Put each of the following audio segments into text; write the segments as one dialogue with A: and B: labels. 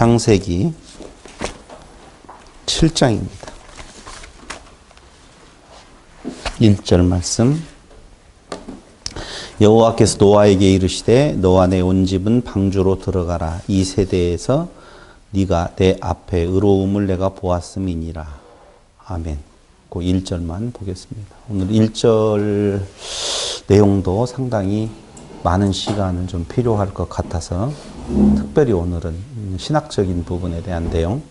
A: 창세기 7장입니다. 1절 말씀. 여호와께서 노아에게 이르시되 너와 내 온 집은 방주로 들어가라. 이 세대에서 네가 내 앞에 의로움을 내가 보았음이니라. 아멘. 그 1절만 보겠습니다. 오늘 1절 내용도 상당히 많은 시간은 좀 필요할 것 같아서 특별히 오늘은 신학적인 부분에 대한 내용,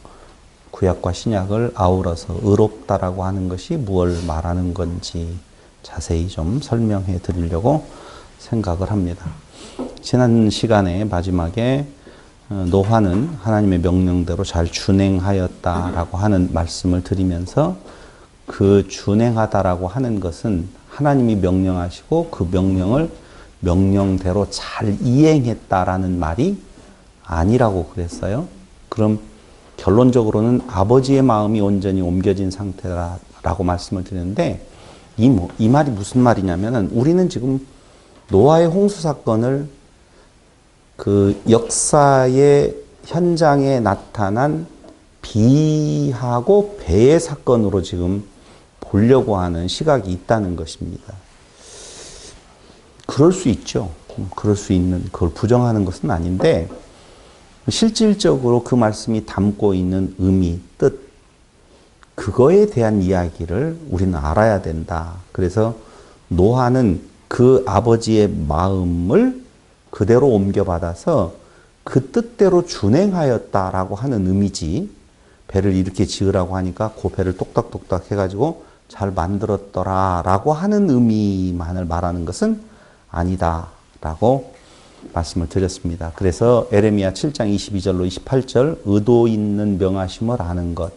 A: 구약과 신약을 아우러서 의롭다라고 하는 것이 무엇을 말하는 건지 자세히 좀 설명해 드리려고 생각을 합니다. 지난 시간에 마지막에 노아는 하나님의 명령대로 잘 준행하였다라고 하는 말씀을 드리면서 그 준행하다라고 하는 것은 하나님이 명령하시고 그 명령을 명령대로 잘 이행했다라는 말이 아니라고 그랬어요. 그럼 결론적으로는 아버지의 마음이 온전히 옮겨진 상태라고 말씀을 드렸는데 이 말이 무슨 말이냐면은 우리는 지금 노아의 홍수 사건을 그 역사의 현장에 나타난 비하고 배의 사건으로 지금 보려고 하는 시각이 있다는 것입니다. 그럴 수 있죠. 그럴 수 있는, 그걸 부정하는 것은 아닌데 실질적으로 그 말씀이 담고 있는 의미, 뜻, 그거에 대한 이야기를 우리는 알아야 된다. 그래서 노아는 그 아버지의 마음을 그대로 옮겨받아서 그 뜻대로 준행하였다라고 하는 의미지, 배를 이렇게 지으라고 하니까 그 배를 똑딱똑딱 해가지고 잘 만들었더라라고 하는 의미만을 말하는 것은 아니다라고 말씀을 드렸습니다. 그래서 에레미야 7장 22절로 28절 의도 있는 명하심을 아는 것,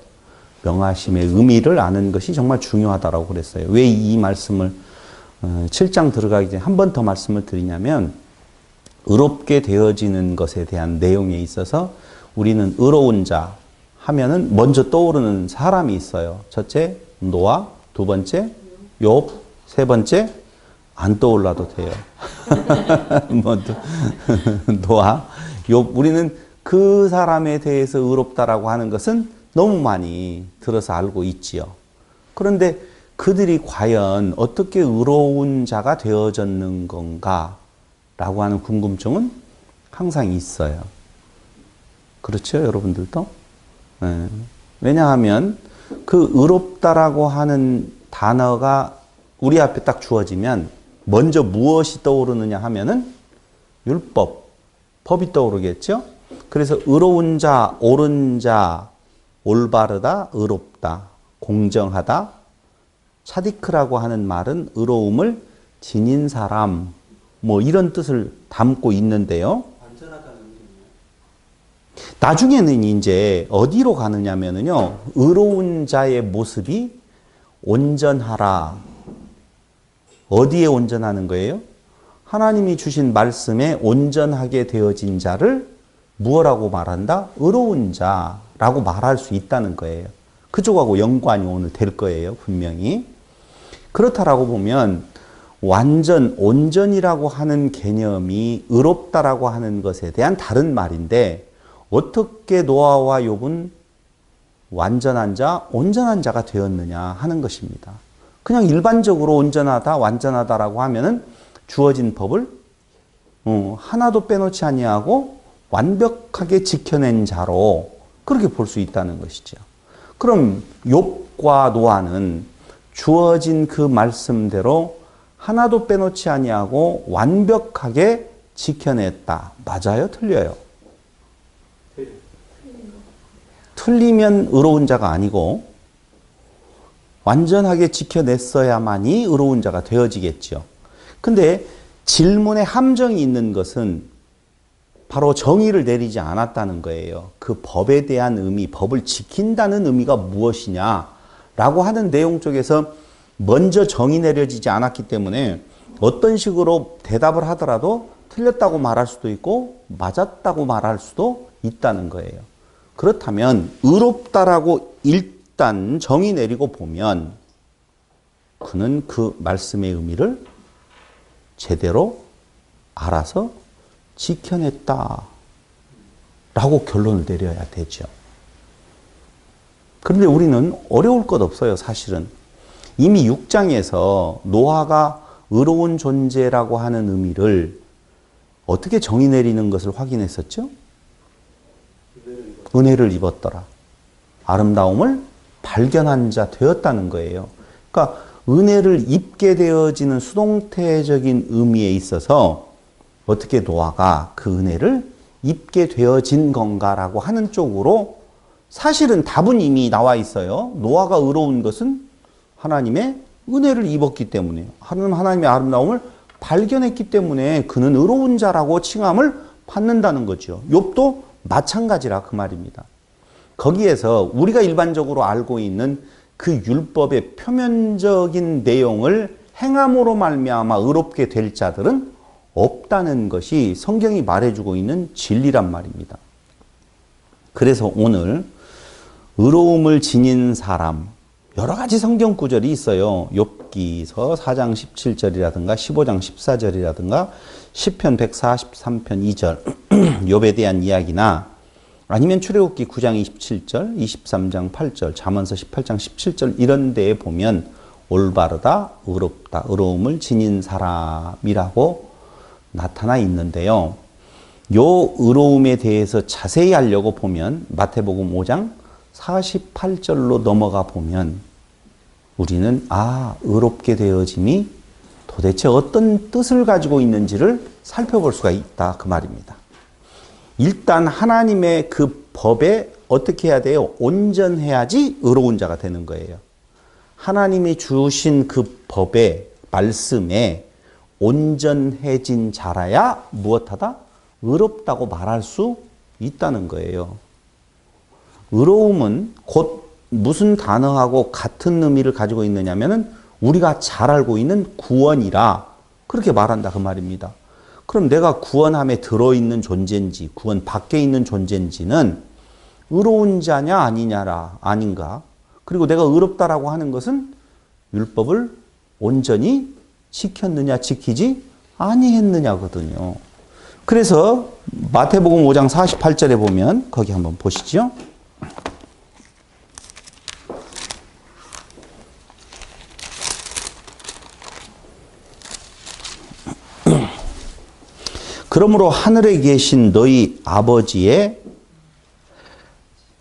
A: 명하심의 의미를 아는 것이 정말 중요하다라고 그랬어요. 왜 이 말씀을 7장 들어가기 전에 한 번 더 말씀을 드리냐면 의롭게 되어지는 것에 대한 내용에 있어서 우리는 의로운 자 하면은 먼저 떠오르는 사람이 있어요. 첫째 노아, 두 번째 욥, 세 번째 안 떠올라도 돼요. 노아, 욥. 우리는 그 사람에 대해서 의롭다라고 하는 것은 너무 많이 들어서 알고 있지요. 그런데 그들이 과연 어떻게 의로운 자가 되어졌는 건가? 라고 하는 궁금증은 항상 있어요. 그렇죠, 여러분들도? 네. 왜냐하면 그 의롭다라고 하는 단어가 우리 앞에 딱 주어지면 먼저 무엇이 떠오르느냐 하면은 율법, 법이 떠오르겠죠? 그래서 의로운 자, 옳은 자, 올바르다, 의롭다, 공정하다, 차디크라고 하는 말은 의로움을 지닌 사람, 뭐 이런 뜻을 담고 있는데요. 나중에는 이제 어디로 가느냐면요. 의로운 자의 모습이 온전하라. 어디에 온전하는 거예요? 하나님이 주신 말씀에 온전하게 되어진 자를 무엇라고 말한다? 의로운 자라고 말할 수 있다는 거예요. 그쪽하고 연관이 오늘 될 거예요. 분명히. 그렇다라고 보면 완전, 온전이라고 하는 개념이 의롭다라고 하는 것에 대한 다른 말인데 어떻게 노아와 욥은 완전한 자, 온전한 자가 되었느냐 하는 것입니다. 그냥 일반적으로 온전하다, 완전하다라고 하면은 주어진 법을 하나도 빼놓지 아니하고 완벽하게 지켜낸 자로 그렇게 볼 수 있다는 것이죠. 그럼 욥과 노아는 주어진 그 말씀대로 하나도 빼놓지 아니하고 완벽하게 지켜냈다. 맞아요? 틀려요? 틀리면 의로운 자가 아니고 완전하게 지켜냈어야만이 의로운 자가 되어지겠죠. 근데 질문에 함정이 있는 것은 바로 정의를 내리지 않았다는 거예요. 그 법에 대한 의미, 법을 지킨다는 의미가 무엇이냐라고 하는 내용 쪽에서 먼저 정의 내려지지 않았기 때문에 어떤 식으로 대답을 하더라도 틀렸다고 말할 수도 있고 맞았다고 말할 수도 있다는 거예요. 그렇다면 의롭다라고 일단 정의 내리고 보면 그는 그 말씀의 의미를 제대로 알아서 지켜냈다. 라고 결론을 내려야 되죠. 그런데 우리는 어려울 것 없어요, 사실은. 이미 6장에서 노아가 의로운 존재라고 하는 의미를 어떻게 정의 내리는 것을 확인했었죠? 은혜를 입었더라. 아름다움을 발견한 자 되었다는 거예요. 그러니까 은혜를 입게 되어지는 수동태적인 의미에 있어서 어떻게 노아가 그 은혜를 입게 되어진 건가라고 하는 쪽으로 사실은 답은 이미 나와 있어요. 노아가 의로운 것은 하나님의 은혜를 입었기 때문에, 하나님의 아름다움을 발견했기 때문에 그는 의로운 자라고 칭함을 받는다는 거죠. 욥도 마찬가지라 그 말입니다. 거기에서 우리가 일반적으로 알고 있는 그 율법의 표면적인 내용을 행함으로 말미암아 의롭게 될 자들은 없다는 것이 성경이 말해주고 있는 진리란 말입니다. 그래서 오늘 의로움을 지닌 사람, 여러 가지 성경 구절이 있어요. 욥기서 4장 17절이라든가 15장 14절이라든가 시편 143편 2절 욥에 대한 이야기나 아니면 출애굽기 9장 27절, 23장 8절, 잠언서 18장 17절 이런 데에 보면 올바르다, 의롭다, 의로움을 지닌 사람이라고 나타나 있는데요. 요 의로움에 대해서 자세히 알려고 보면 마태복음 5장 48절로 넘어가 보면 우리는 의롭게 되어짐이 도대체 어떤 뜻을 가지고 있는지를 살펴볼 수가 있다 그 말입니다. 일단 하나님의 그 법에 어떻게 해야 돼요? 온전해야지 의로운 자가 되는 거예요. 하나님이 주신 그 법의 말씀에 온전해진 자라야 무엇하다? 의롭다고 말할 수 있다는 거예요. 의로움은 곧 무슨 단어하고 같은 의미를 가지고 있느냐면은 우리가 잘 알고 있는 구원이라 그렇게 말한다 그 말입니다. 그럼 내가 구원함에 들어있는 존재인지 구원 밖에 있는 존재인지는 의로운 자냐 아니냐라 아닌가. 그리고 내가 의롭다라고 하는 것은 율법을 온전히 지켰느냐 지키지 아니했느냐거든요. 그래서 마태복음 5장 48절에 보면 거기 한번 보시죠. 그러므로 하늘에 계신 너희 아버지의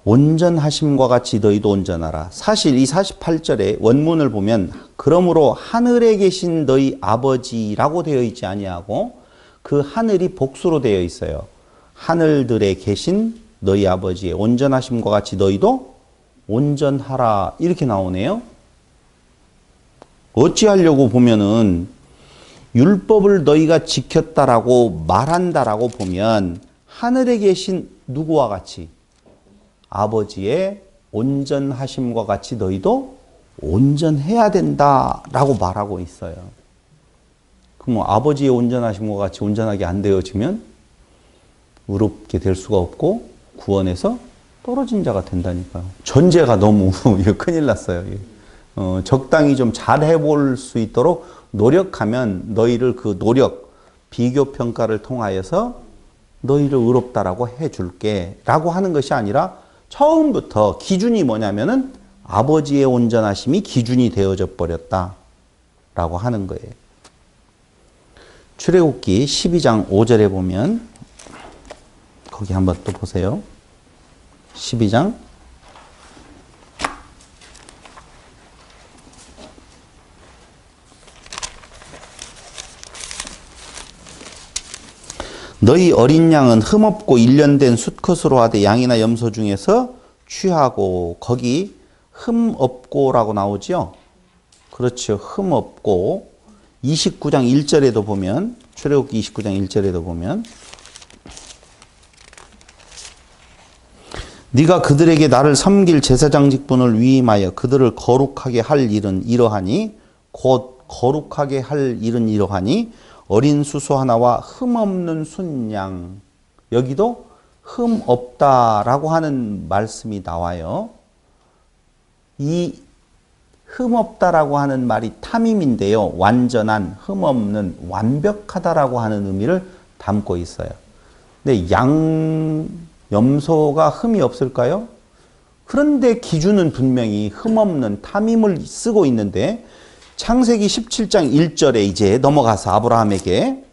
A: 온전하심과 같이 너희도 온전하라. 사실 이 48절에 원문을 보면 그러므로 하늘에 계신 너희 아버지라고 되어 있지 아니하고 그 하늘이 복수로 되어 있어요. 하늘들에 계신 너희 아버지의 온전하심과 같이 너희도 온전하라 이렇게 나오네요. 어찌하려고 보면은 율법을 너희가 지켰다라고 말한다라고 보면 하늘에 계신 누구와 같이 아버지의 온전하심과 같이 너희도 온전해야 된다라고 말하고 있어요. 그럼 아버지의 온전하심과 같이 온전하게 안 되어지면 의롭게 될 수가 없고 구원에서 떨어진 자가 된다니까요. 전제가 너무 큰일 났어요. 적당히 좀 잘 해볼 수 있도록 노력하면 너희를 그 노력, 비교 평가를 통하여서 너희를 의롭다라고 해줄게 라고 하는 것이 아니라 처음부터 기준이 뭐냐면은 아버지의 온전하심이 기준이 되어져 버렸다 라고 하는 거예요. 출애굽기 12장 5절에 보면 거기 한번 또 보세요. 12장 너희 어린 양은 흠없고 일련된 수컷으로 하되 양이나 염소 중에서 취하고 거기 흠없고라고 나오죠. 그렇죠. 흠없고 29장 1절에도 보면 출애굽기 29장 1절에도 보면 네가 그들에게 나를 섬길 제사장 직분을 위임하여 그들을 거룩하게 할 일은 이러하니 곧 거룩하게 할 일은 이러하니 어린 수소 하나와 흠없는 순양. 여기도 흠없다라고 하는 말씀이 나와요. 이 흠없다라고 하는 말이 탐임인데요. 완전한, 흠없는, 완벽하다라고 하는 의미를 담고 있어요. 근데 염소가 흠이 없을까요? 그런데 기준은 분명히 흠없는 탐임을 쓰고 있는데 창세기 17장 1절에 이제 넘어가서 아브라함에게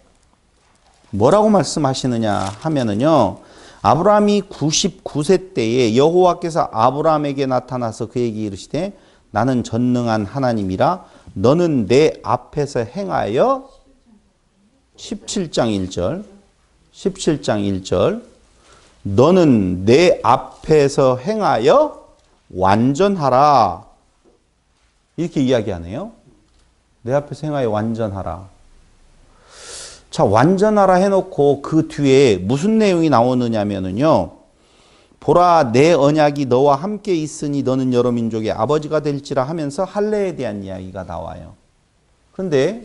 A: 뭐라고 말씀하시느냐 하면은요. 아브라함이 99세 때에 여호와께서 아브라함에게 나타나서 그에게 이르시되 나는 전능한 하나님이라 너는 내 앞에서 행하여 17장 1절 17장 1절 너는 내 앞에서 행하여 완전하라 이렇게 이야기하네요. 내 앞에서 행하여 완전하라. 자, 완전하라 해놓고 그 뒤에 무슨 내용이 나오느냐면요. 보라 내 언약이 너와 함께 있으니 너는 여러 민족의 아버지가 될지라 하면서 할례에 대한 이야기가 나와요. 그런데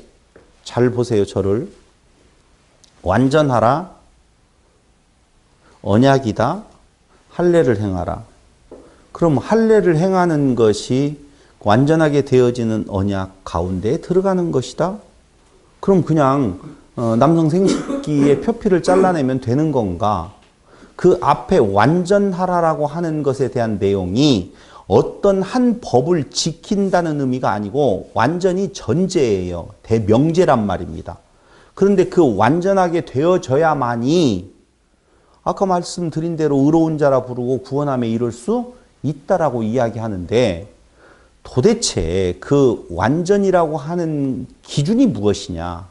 A: 잘 보세요. 저를. 완전하라. 언약이다. 할례를 행하라. 그럼 할례를 행하는 것이 완전하게 되어지는 언약 가운데에 들어가는 것이다. 그럼 그냥 남성 생식기의 표피를 잘라내면 되는 건가? 그 앞에 완전하라라고 하는 것에 대한 내용이 어떤 한 법을 지킨다는 의미가 아니고 완전히 전제예요. 대명제란 말입니다. 그런데 그 완전하게 되어져야만이 아까 말씀드린 대로 의로운 자라 부르고 구원함에 이를 수 있다라고 이야기하는데 도대체 그 완전이라고 하는 기준이 무엇이냐?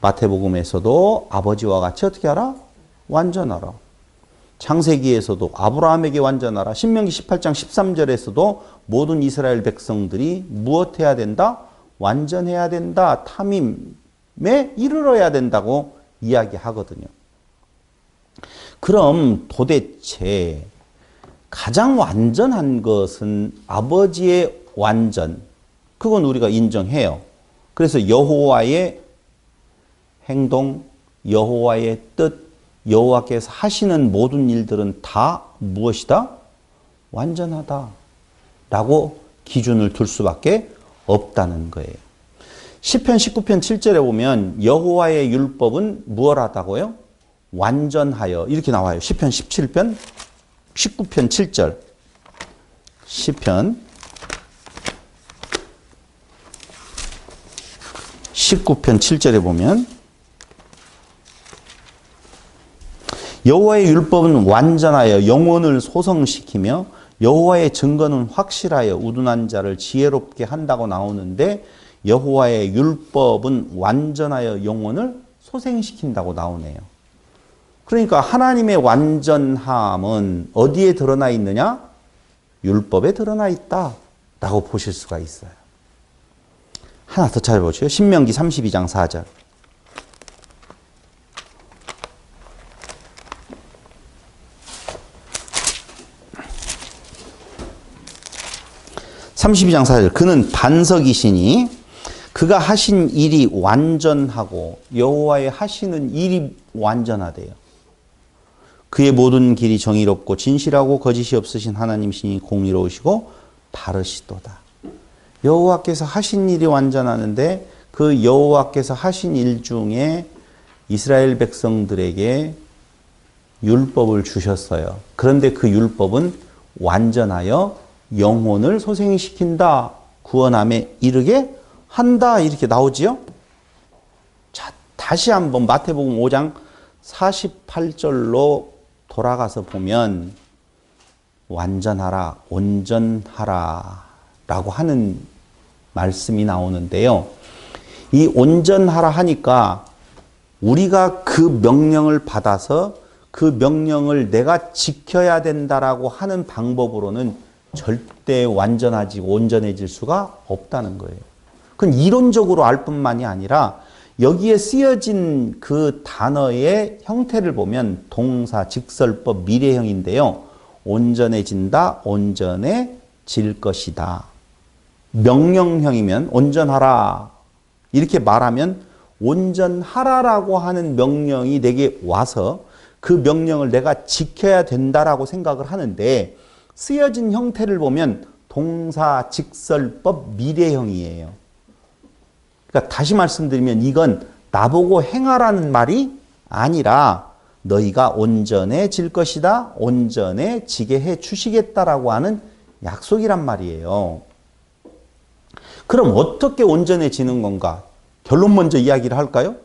A: 마태복음에서도 아버지와 같이 어떻게 하라? 완전하라. 창세기에서도 아브라함에게 완전하라. 신명기 18장 13절에서도 모든 이스라엘 백성들이 무엇해야 된다? 완전해야 된다. 탐임에 이르러야 된다고 이야기하거든요. 그럼 도대체 가장 완전한 것은 아버지의 완전. 그건 우리가 인정해요. 그래서 여호와의 행동, 여호와의 뜻, 여호와께서 하시는 모든 일들은 다 무엇이다? 완전하다. 라고 기준을 둘 수밖에 없다는 거예요. 시편 19편 7절에 보면 여호와의 율법은 무엇하다고요? 완전하여. 이렇게 나와요. 시편 17편 19편 7절. 시편 19편 7절에 보면 여호와의 율법은 완전하여 영혼을 소성시키며 여호와의 증거는 확실하여 우둔한 자를 지혜롭게 한다고 나오는데 여호와의 율법은 완전하여 영혼을 소생시킨다고 나오네요. 그러니까 하나님의 완전함은 어디에 드러나 있느냐? 율법에 드러나 있다라고 보실 수가 있어요. 하나 더 찾아보죠. 신명기 32장 4절. (32장 4절) 그는 반석이시니 그가 하신 일이 완전하고 여호와의 하시는 일이 완전하대요. 그의 모든 길이 정의롭고 진실하고 거짓이 없으신 하나님이시니 공의로우시고 바르시도다. 여호와께서 하신 일이 완전하는데 그 여호와께서 하신 일 중에 이스라엘 백성들에게 율법을 주셨어요. 그런데 그 율법은 완전하여 영혼을 소생시킨다. 구원함에 이르게 한다. 이렇게 나오지요. 자, 다시 한번 마태복음 5장 48절로 돌아가서 보면 완전하라, 온전하라 라고 하는 말씀이 나오는데요. 이 온전하라 하니까 우리가 그 명령을 받아서 그 명령을 내가 지켜야 된다라고 하는 방법으로는 절대 완전하지 온전해질 수가 없다는 거예요. 그건 이론적으로 알 뿐만이 아니라 여기에 쓰여진 그 단어의 형태를 보면 동사, 직설법, 미래형인데요. 온전해진다, 온전해질 것이다. 명령형이면 온전하라 이렇게 말하면 온전하라라고 하는 명령이 내게 와서 그 명령을 내가 지켜야 된다라고 생각을 하는데 쓰여진 형태를 보면 동사, 직설법, 미래형이에요. 그러니까 다시 말씀드리면 이건 나보고 행하라는 말이 아니라 너희가 온전해질 것이다. 온전해지게 해 주시겠다라고 하는 약속이란 말이에요. 그럼 어떻게 온전해지는 건가? 결론 먼저 이야기를 할까요?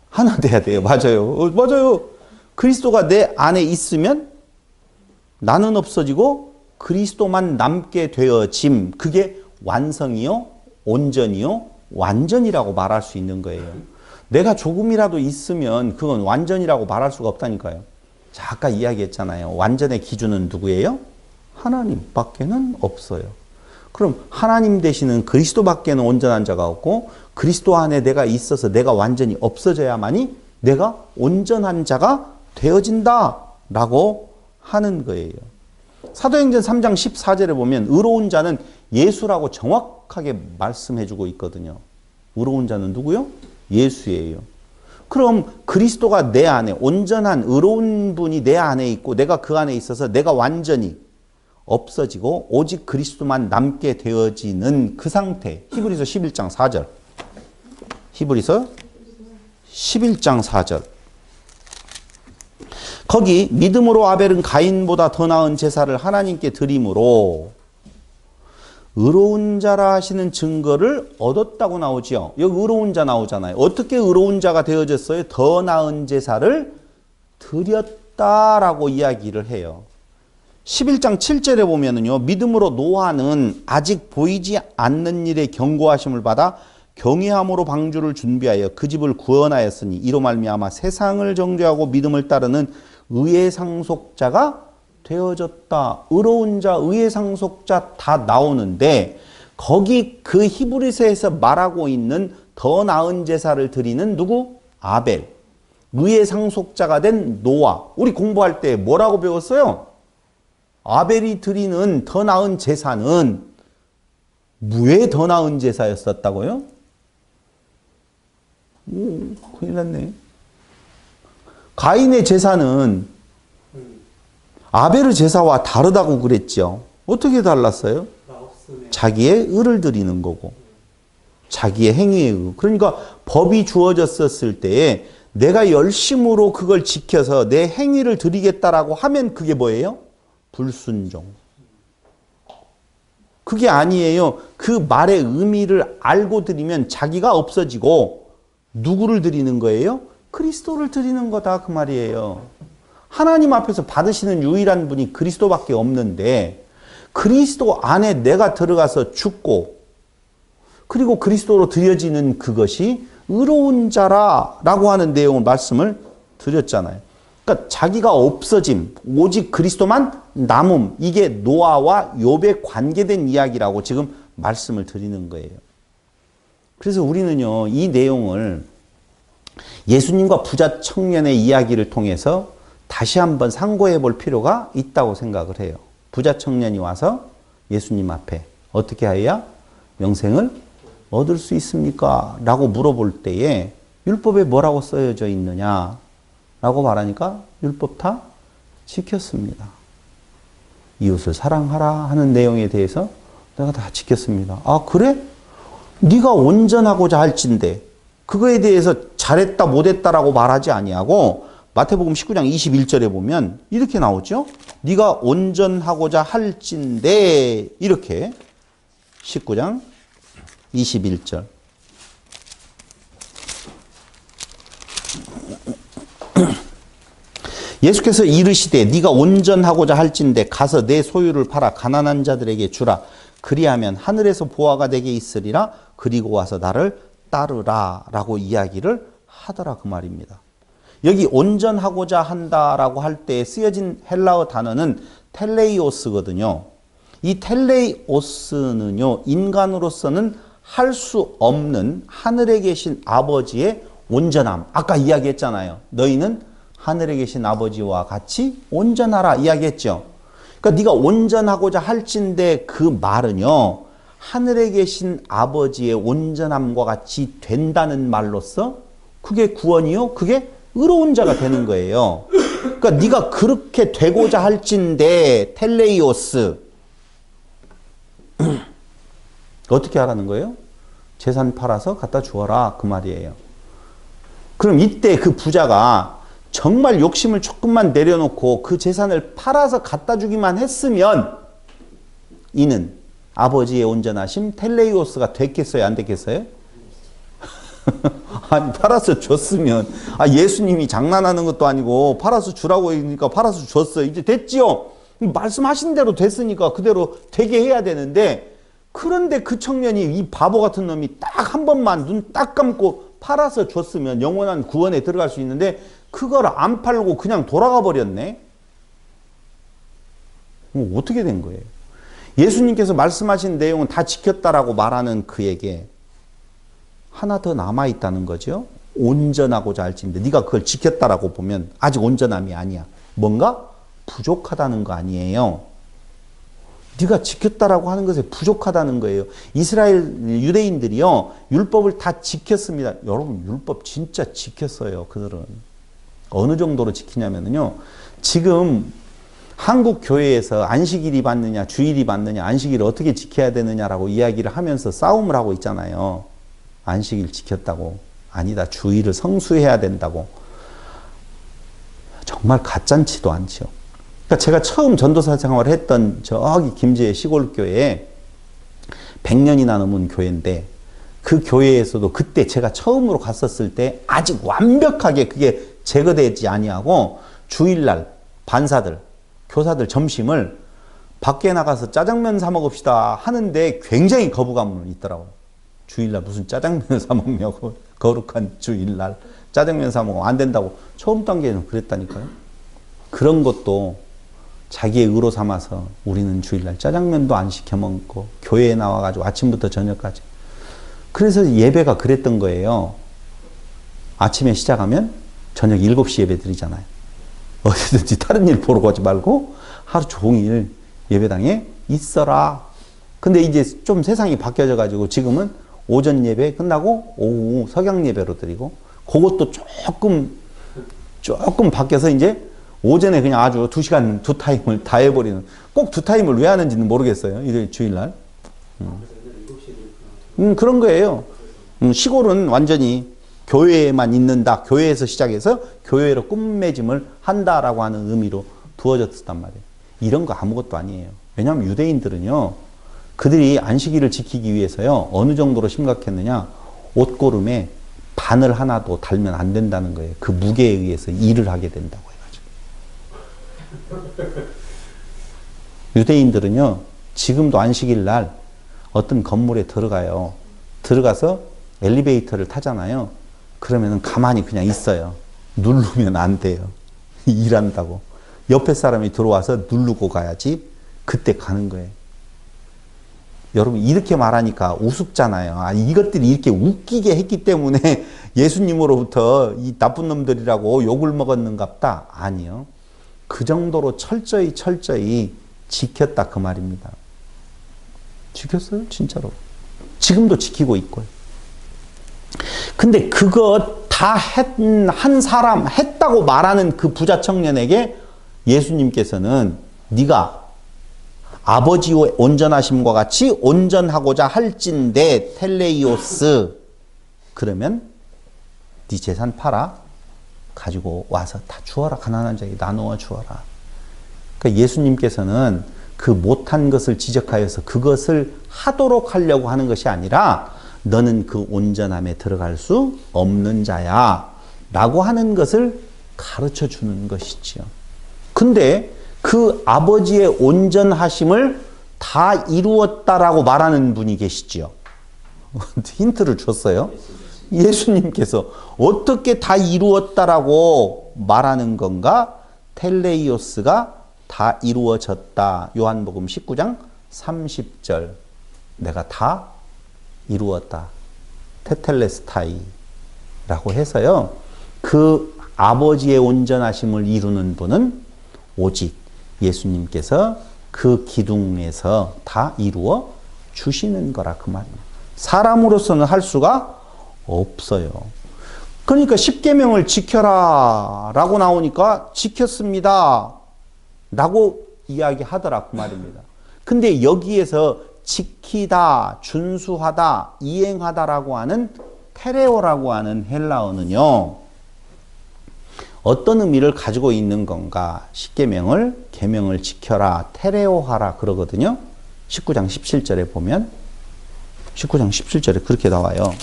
A: 하나 돼야 돼요. 맞아요. 맞아요. 그리스도가 내 안에 있으면 나는 없어지고 그리스도만 남게 되어짐. 그게 완성이요, 온전이요, 완전이라고 말할 수 있는 거예요. 내가 조금이라도 있으면 그건 완전이라고 말할 수가 없다니까요. 자, 아까 이야기했잖아요. 완전의 기준은 누구예요? 하나님밖에는 없어요. 그럼 하나님 되시는 그리스도밖에는 온전한 자가 없고 그리스도 안에 내가 있어서 내가 완전히 없어져야만이 내가 온전한 자가 되어진다라고 하는 거예요. 사도행전 3장 14절에 보면 의로운 자는 예수라고 정확하게 말씀해주고 있거든요. 의로운 자는 누구요? 예수예요. 그럼 그리스도가 내 안에 온전한 의로운 분이 내 안에 있고 내가 그 안에 있어서 내가 완전히 없어지고 오직 그리스도만 남게 되어지는 그 상태. 히브리서 11장 4절. 히브리서 11장 4절. 거기 믿음으로 아벨은 가인보다 더 나은 제사를 하나님께 드림으로 의로운 자라 하시는 증거를 얻었다고 나오지요. 여기 의로운 자 나오잖아요. 어떻게 의로운 자가 되어졌어요? 더 나은 제사를 드렸다라고 이야기를 해요. 11장 7절에 보면은요. 믿음으로 노아는 아직 보이지 않는 일에 경고하심을 받아 경외함으로 방주를 준비하여 그 집을 구원하였으니 이로 말미암아 세상을 정죄하고 믿음을 따르는 의의 상속자가 되어졌다. 의로운 자, 의의 상속자 다 나오는데 거기 그 히브리서에서 말하고 있는 더 나은 제사를 드리는 누구? 아벨. 의의 상속자가 된 노아. 우리 공부할 때 뭐라고 배웠어요? 아벨이 드리는 더 나은 제사는 왜 더 나은 제사였었다고요? 큰일 났네. 가인의 제사는 아벨의 제사와 다르다고 그랬죠. 어떻게 달랐어요? 자기의 의를 드리는 거고 자기의 행위의 의. 그러니까 법이 주어졌었을 때에 내가 열심으로 그걸 지켜서 내 행위를 드리겠다라고 하면 그게 뭐예요? 불순종. 그게 아니에요. 그 말의 의미를 알고 드리면 자기가 없어지고 누구를 드리는 거예요? 그리스도를 드리는 거다 그 말이에요. 하나님 앞에서 받으시는 유일한 분이 그리스도밖에 없는데 그리스도 안에 내가 들어가서 죽고 그리고 그리스도로 드려지는 그것이 의로운 자라라고 하는 내용을 말씀을 드렸잖아요. 그러니까 자기가 없어짐, 오직 그리스도만 남음, 이게 노아와 욥에 관계된 이야기라고 지금 말씀을 드리는 거예요. 그래서 우리는요, 이 내용을 예수님과 부자 청년의 이야기를 통해서 다시 한번 상고해 볼 필요가 있다고 생각을 해요. 부자 청년이 와서 예수님 앞에 어떻게 하여야 영생을 얻을 수 있습니까? 라고 물어볼 때에 율법에 뭐라고 쓰여져 있느냐? 라고 말하니까 율법 다 지켰습니다. 이웃을 사랑하라 하는 내용에 대해서 내가 다 지켰습니다. 아, 그래? 네가 온전하고자 할진대 그거에 대해서 잘했다 못했다라고 말하지 아니하고 마태복음 19장 21절에 보면 이렇게 나오죠. 네가 온전하고자 할진대 이렇게 19장 21절 예수께서 이르시되 네가 온전하고자 할진대 가서 내 소유를 팔아 가난한 자들에게 주라. 그리하면 하늘에서 보화가 내게 있으리라. 그리고 와서 나를 따르라 라고 이야기를 하더라 그 말입니다. 여기 온전하고자 한다라고 할 때 쓰여진 헬라어 단어는 텔레이오스거든요. 이 텔레이오스는요, 인간으로서는 할 수 없는 하늘에 계신 아버지의 온전함. 아까 이야기했잖아요. 너희는 하늘에 계신 아버지와 같이 온전하라 이야기했죠. 그러니까 네가 온전하고자 할진대 그 말은요, 하늘에 계신 아버지의 온전함과 같이 된다는 말로서 그게 구원이요, 그게 의로운 자가 되는 거예요. 그러니까 네가 그렇게 되고자 할진대 텔레이오스 어떻게 하라는 거예요? 재산 팔아서 갖다 주어라 그 말이에요. 그럼 이때 그 부자가 정말 욕심을 조금만 내려놓고 그 재산을 팔아서 갖다 주기만 했으면 이는 아버지의 온전하심 텔레이오스가 됐겠어요? 안 됐겠어요? 아니, 팔아서 줬으면, 예수님이 장난하는 것도 아니고 팔아서 주라고 하니까 팔아서 줬어요. 이제 됐지요? 말씀하신 대로 됐으니까 그대로 되게 해야 되는데, 그런데 그 청년이, 이 바보 같은 놈이 딱 한 번만 눈 딱 감고 팔아서 줬으면 영원한 구원에 들어갈 수 있는데 그걸 안 팔고 그냥 돌아가 버렸네. 어떻게 된 거예요? 예수님께서 말씀하신 내용은 다 지켰다라고 말하는 그에게 하나 더 남아있다는 거죠. 온전하고자 할지인데 네가 그걸 지켰다라고 보면 아직 온전함이 아니야. 뭔가 부족하다는 거 아니에요. 네가 지켰다라고 하는 것에 부족하다는 거예요. 이스라엘 유대인들이요, 율법을 다 지켰습니다. 여러분, 율법 진짜 지켰어요. 그들은 어느 정도로 지키냐면요, 지금 한국 교회에서 안식일이 받느냐 주일이 받느냐, 안식일을 어떻게 지켜야 되느냐라고 이야기를 하면서 싸움을 하고 있잖아요. 안식일 지켰다고, 아니다 주일을 성수해야 된다고. 정말 가짠치도 않죠. 그러니까 제가 처음 전도사 생활을 했던 저기 김제 시골교회에 100년이나 넘은 교회인데, 그 교회에서도 그때 제가 처음으로 갔었을 때 아직 완벽하게 그게 제거되지 아니하고 주일날 반사들, 교사들 점심을 밖에 나가서 짜장면 사 먹읍시다 하는데 굉장히 거부감은 있더라고요. 주일날 무슨 짜장면을 사 먹냐고, 거룩한 주일날 짜장면 사 먹으면 안 된다고. 처음 단계는 그랬다니까요. 그런 것도 자기의 의로 삼아서 우리는 주일날 짜장면도 안 시켜 먹고 교회에 나와가지고 아침부터 저녁까지. 그래서 예배가 그랬던 거예요. 아침에 시작하면 저녁 7시 예배 드리잖아요. 어디든지 다른 일 보러 가지 말고 하루 종일 예배당에 있어라. 근데 이제 좀 세상이 바뀌어져 가지고 지금은 오전 예배 끝나고 오후 석양 예배로 드리고, 그것도 조금 바뀌어서 이제 오전에 그냥 아주 2시간 두 타임을 다 해버리는. 꼭 두 타임을 왜 하는지는 모르겠어요. 일요일 주일날. 그런 거예요. 시골은 완전히 교회에만 있는다. 교회에서 시작해서 교회로 꿈매짐을 한다라고 하는 의미로 두어졌단 말이에요. 이런 거 아무것도 아니에요. 왜냐하면 유대인들은요, 그들이 안식일을 지키기 위해서요, 어느 정도로 심각했느냐, 옷고름에 바늘 하나도 달면 안 된다는 거예요. 그 무게에 의해서 일을 하게 된다고 해가지고. 유대인들은요, 지금도 안식일 날 어떤 건물에 들어가요. 들어가서 엘리베이터를 타잖아요. 그러면은 가만히 그냥 있어요. 누르면 안 돼요. 일한다고. 옆에 사람이 들어와서 누르고 가야지 그때 가는 거예요. 여러분, 이렇게 말하니까 우습잖아요. 이것들이 이렇게 웃기게 했기 때문에 예수님으로부터 이 나쁜 놈들이라고 욕을 먹었는갑다. 아니요. 그 정도로 철저히 지켰다 그 말입니다. 지켰어요, 진짜로. 지금도 지키고 있고요. 근데 그거 다 한 사람, 했다고 말하는 그 부자 청년에게 예수님께서는 네가 아버지의 온전하심과 같이 온전하고자 할진대 텔레이오스, 그러면 네 재산 팔아 가지고 와서 다 주어라. 가난한 자에게 나누어 주어라. 그러니까 예수님께서는 그 못한 것을 지적하여서 그것을 하도록 하려고 하는 것이 아니라 너는 그 온전함에 들어갈 수 없는 자야 라고 하는 것을 가르쳐 주는 것이지요. 근데 그 아버지의 온전하심을 다 이루었다라고 말하는 분이 계시지요. 힌트를 줬어요. 예수님께서 어떻게 다 이루었다라고 말하는 건가? 텔레이오스가 다 이루어졌다. 요한복음 19장 30절. 내가 다 이루었다. 테텔레스타이라고 해서요. 그 아버지의 온전하심을 이루는 분은 오직 예수님께서 그 기둥에서 다 이루어 주시는 거라 그 말입니다. 사람으로서는 할 수가 없어요. 그러니까 십계명을 지켜라 라고 나오니까 지켰습니다 라고 이야기하더라 그 말입니다. 근데 여기에서 지키다, 준수하다, 이행하다라고 하는 테레오라고 하는 헬라어는요, 어떤 의미를 가지고 있는 건가? 십계명을 계명을 지켜라, 테레오하라 그러거든요. 19장 17절에 보면 19장 17절에 그렇게 나와요.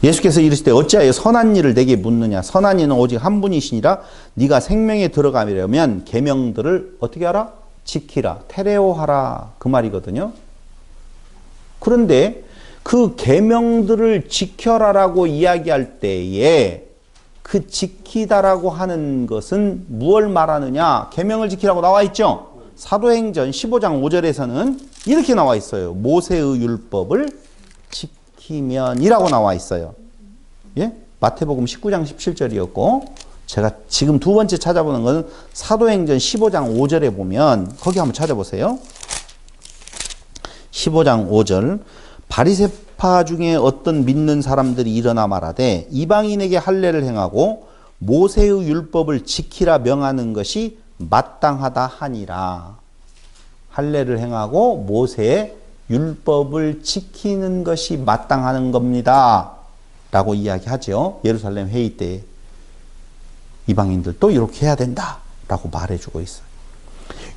A: 예수께서 이르시되 어찌하여 선한 일을 내게 묻느냐? 선한 이는 오직 한 분이시니라. 네가 생명에 들어가려면 계명들을 어떻게 하라? 지키라, 테레오하라 그 말이거든요. 그런데 그 계명들을 지켜라라고 이야기할 때에 그 지키다라고 하는 것은 무엇을 말하느냐? 계명을 지키라고 나와 있죠. 사도행전 15장 5절에서는 이렇게 나와 있어요. 모세의 율법을 지키면이라고 나와 있어요. 예? 마태복음 19장 17절이었고 제가 지금 두 번째 찾아보는 것은 사도행전 15장 5절에 보면 거기 한번 찾아보세요. 15장 5절 바리새파 중에 어떤 믿는 사람들이 일어나 말하되 이방인에게 할례를 행하고 모세의 율법을 지키라 명하는 것이 마땅하다 하니라. 할례를 행하고 모세의 율법을 지키는 것이 마땅하는 겁니다 라고 이야기하죠. 예루살렘 회의 때 이방인들도 이렇게 해야 된다 라고 말해주고 있어요.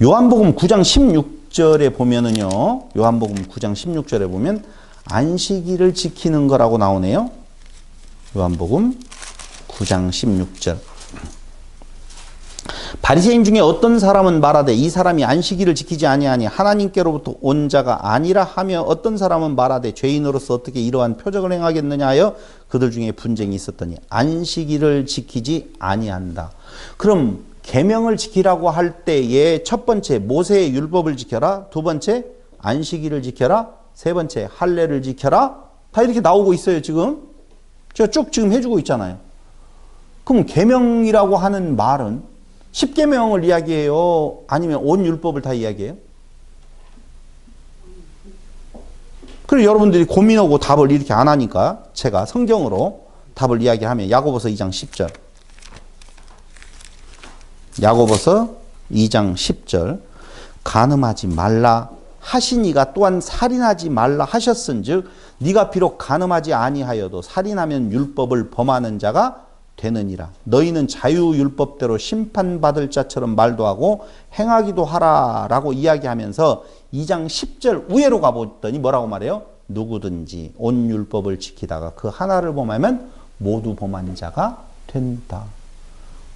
A: 요한복음 9장 16절에 보면은요, 요한복음 9장 16절에 보면 안식일을 지키는 거라고 나오네요. 요한복음 9장 16절. 바리새인 중에 어떤 사람은 말하되 이 사람이 안식일을 지키지 아니하니 하나님께로부터 온 자가 아니라 하며 어떤 사람은 말하되 죄인으로서 어떻게 이러한 표적을 행하겠느냐 하여 그들 중에 분쟁이 있었더니 안식일을 지키지 아니한다. 그럼 계명을 지키라고 할 때에 첫 번째 모세의 율법을 지켜라, 두 번째 안식일을 지켜라, 세 번째 할례를 지켜라, 다 이렇게 나오고 있어요. 지금 제가 쭉 지금 해주고 있잖아요. 그럼 계명이라고 하는 말은 십계명을 이야기해요? 아니면 온 율법을 다 이야기해요? 그리고 여러분들이 고민하고 답을 이렇게 안 하니까 제가 성경으로 답을 이야기하면 야고보서 2장 10절. 야고보서 2장 10절. 간음하지 말라 하시니가 또한 살인하지 말라 하셨은즉 네가 비록 간음하지 아니하여도 살인하면 율법을 범하는 자가 되느니라. 너희는 자유율법대로 심판받을 자처럼 말도 하고 행하기도 하라라고 이야기하면서 2장 10절 우회로 가보더니 뭐라고 말해요? 누구든지 온 율법을 지키다가 그 하나를 범하면 모두 범한 자가 된다.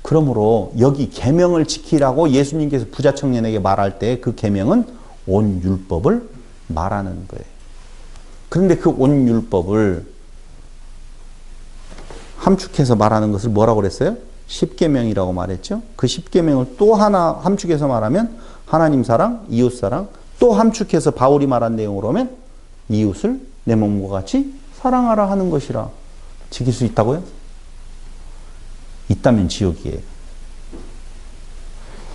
A: 그러므로 여기 계명을 지키라고 예수님께서 부자 청년에게 말할 때 그 계명은 온 율법을 말하는 거예요. 그런데 그 온 율법을 함축해서 말하는 것을 뭐라고 그랬어요? 십계명이라고 말했죠. 그 십계명을 또 하나 함축해서 말하면 하나님 사랑, 이웃 사랑, 또 함축해서 바울이 말한 내용으로 하면 이웃을 내 몸과 같이 사랑하라 하는 것이라. 지킬 수 있다고요? 있다면 지옥이에요.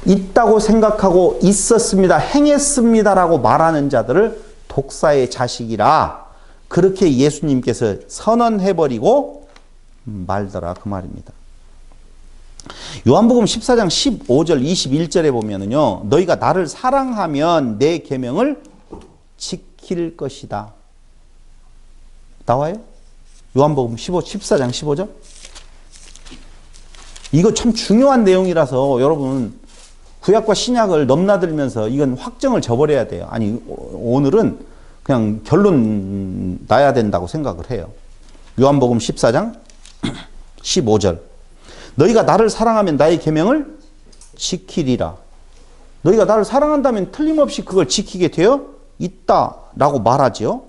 A: 있다고 생각하고 있었습니다, 행했습니다라고 말하는 자들을 독사의 자식이라 그렇게 예수님께서 선언해버리고 말더라 그 말입니다. 요한복음 14장 15절 21절에 보면은요, 너희가 나를 사랑하면 내 계명을 지킬 것이다 나와요. 요한복음 14장 15절. 이거 참 중요한 내용이라서 여러분 구약과 신약을 넘나들면서 이건 확정을 져버려야 돼요. 아니 오늘은 그냥 결론 나야 된다고 생각을 해요. 요한복음 14장 15절. 너희가 나를 사랑하면 나의 계명을 지키리라. 너희가 나를 사랑한다면 틀림없이 그걸 지키게 되어 있다라고 말하죠.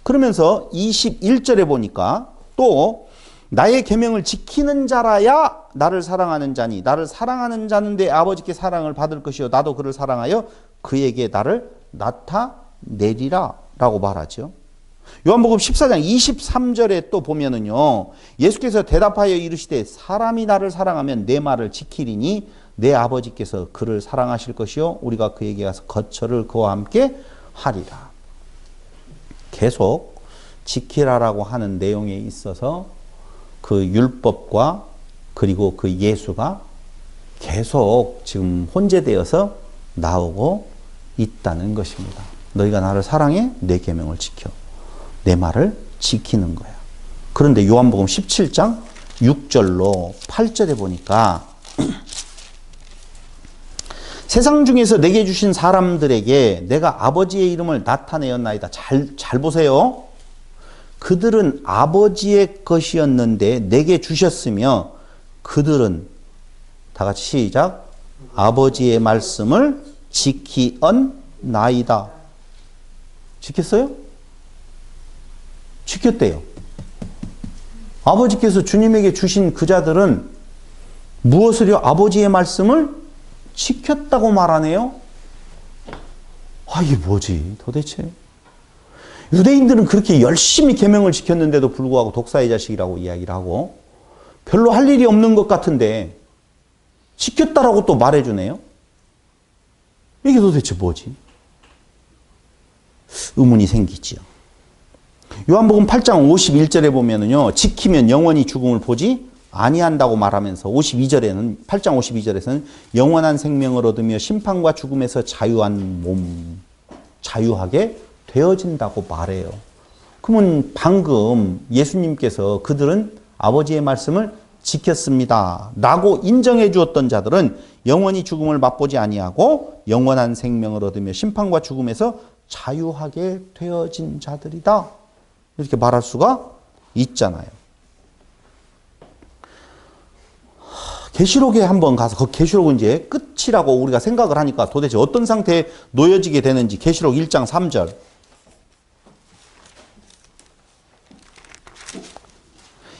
A: 그러면서 21절에 보니까 또 나의 계명을 지키는 자라야 나를 사랑하는 자니 나를 사랑하는 자는 내 아버지께 사랑을 받을 것이요 나도 그를 사랑하여 그에게 나를 나타내리라 라고 말하죠. 요한복음 14장 23절에 또 보면은요, 예수께서 대답하여 이르시되 사람이 나를 사랑하면 내 말을 지키리니 내 아버지께서 그를 사랑하실 것이요 우리가 그에게 가서 거처를 그와 함께 하리라. 계속 지키라라고 하는 내용에 있어서 그 율법과 그리고 그 예수가 계속 지금 혼재되어서 나오고 있다는 것입니다. 너희가 나를 사랑해 내 계명을 지켜. 내 말을 지키는 거야. 그런데 요한복음 17장 6절로 8절에 보니까 세상 중에서 내게 주신 사람들에게 내가 아버지의 이름을 나타내었나이다. 잘 보세요. 그들은 아버지의 것이었는데 내게 주셨으며 그들은 다 같이 시작. 아버지의 말씀을 지키었나이다. 지켰어요? 지켰대요. 아버지께서 주님에게 주신 그 자들은 무엇을요? 아버지의 말씀을 지켰다고 말하네요. 아, 이게 뭐지 도대체? 유대인들은 그렇게 열심히 계명을 지켰는데도 불구하고 독사의 자식이라고 이야기를 하고 별로 할 일이 없는 것 같은데 지켰다라고 또 말해주네요. 이게 도대체 뭐지? 의문이 생기지요. 요한복음 8장 51절에 보면은요, 지키면 영원히 죽음을 보지 아니한다고 말하면서 52절에는 8장 52절에서는 영원한 생명을 얻으며 심판과 죽음에서 자유한 몸, 자유하게 되어진다고 말해요. 그러면 방금 예수님께서 그들은 아버지의 말씀을 지켰습니다 라고 인정해 주었던 자들은 영원히 죽음을 맛보지 아니하고 영원한 생명을 얻으며 심판과 죽음에서 자유하게 되어진 자들이다. 이렇게 말할 수가 있잖아요. 계시록에 한번 가서 그 계시록은 이제 끝이라고 우리가 생각을 하니까 도대체 어떤 상태에 놓여지게 되는지 계시록 1장 3절.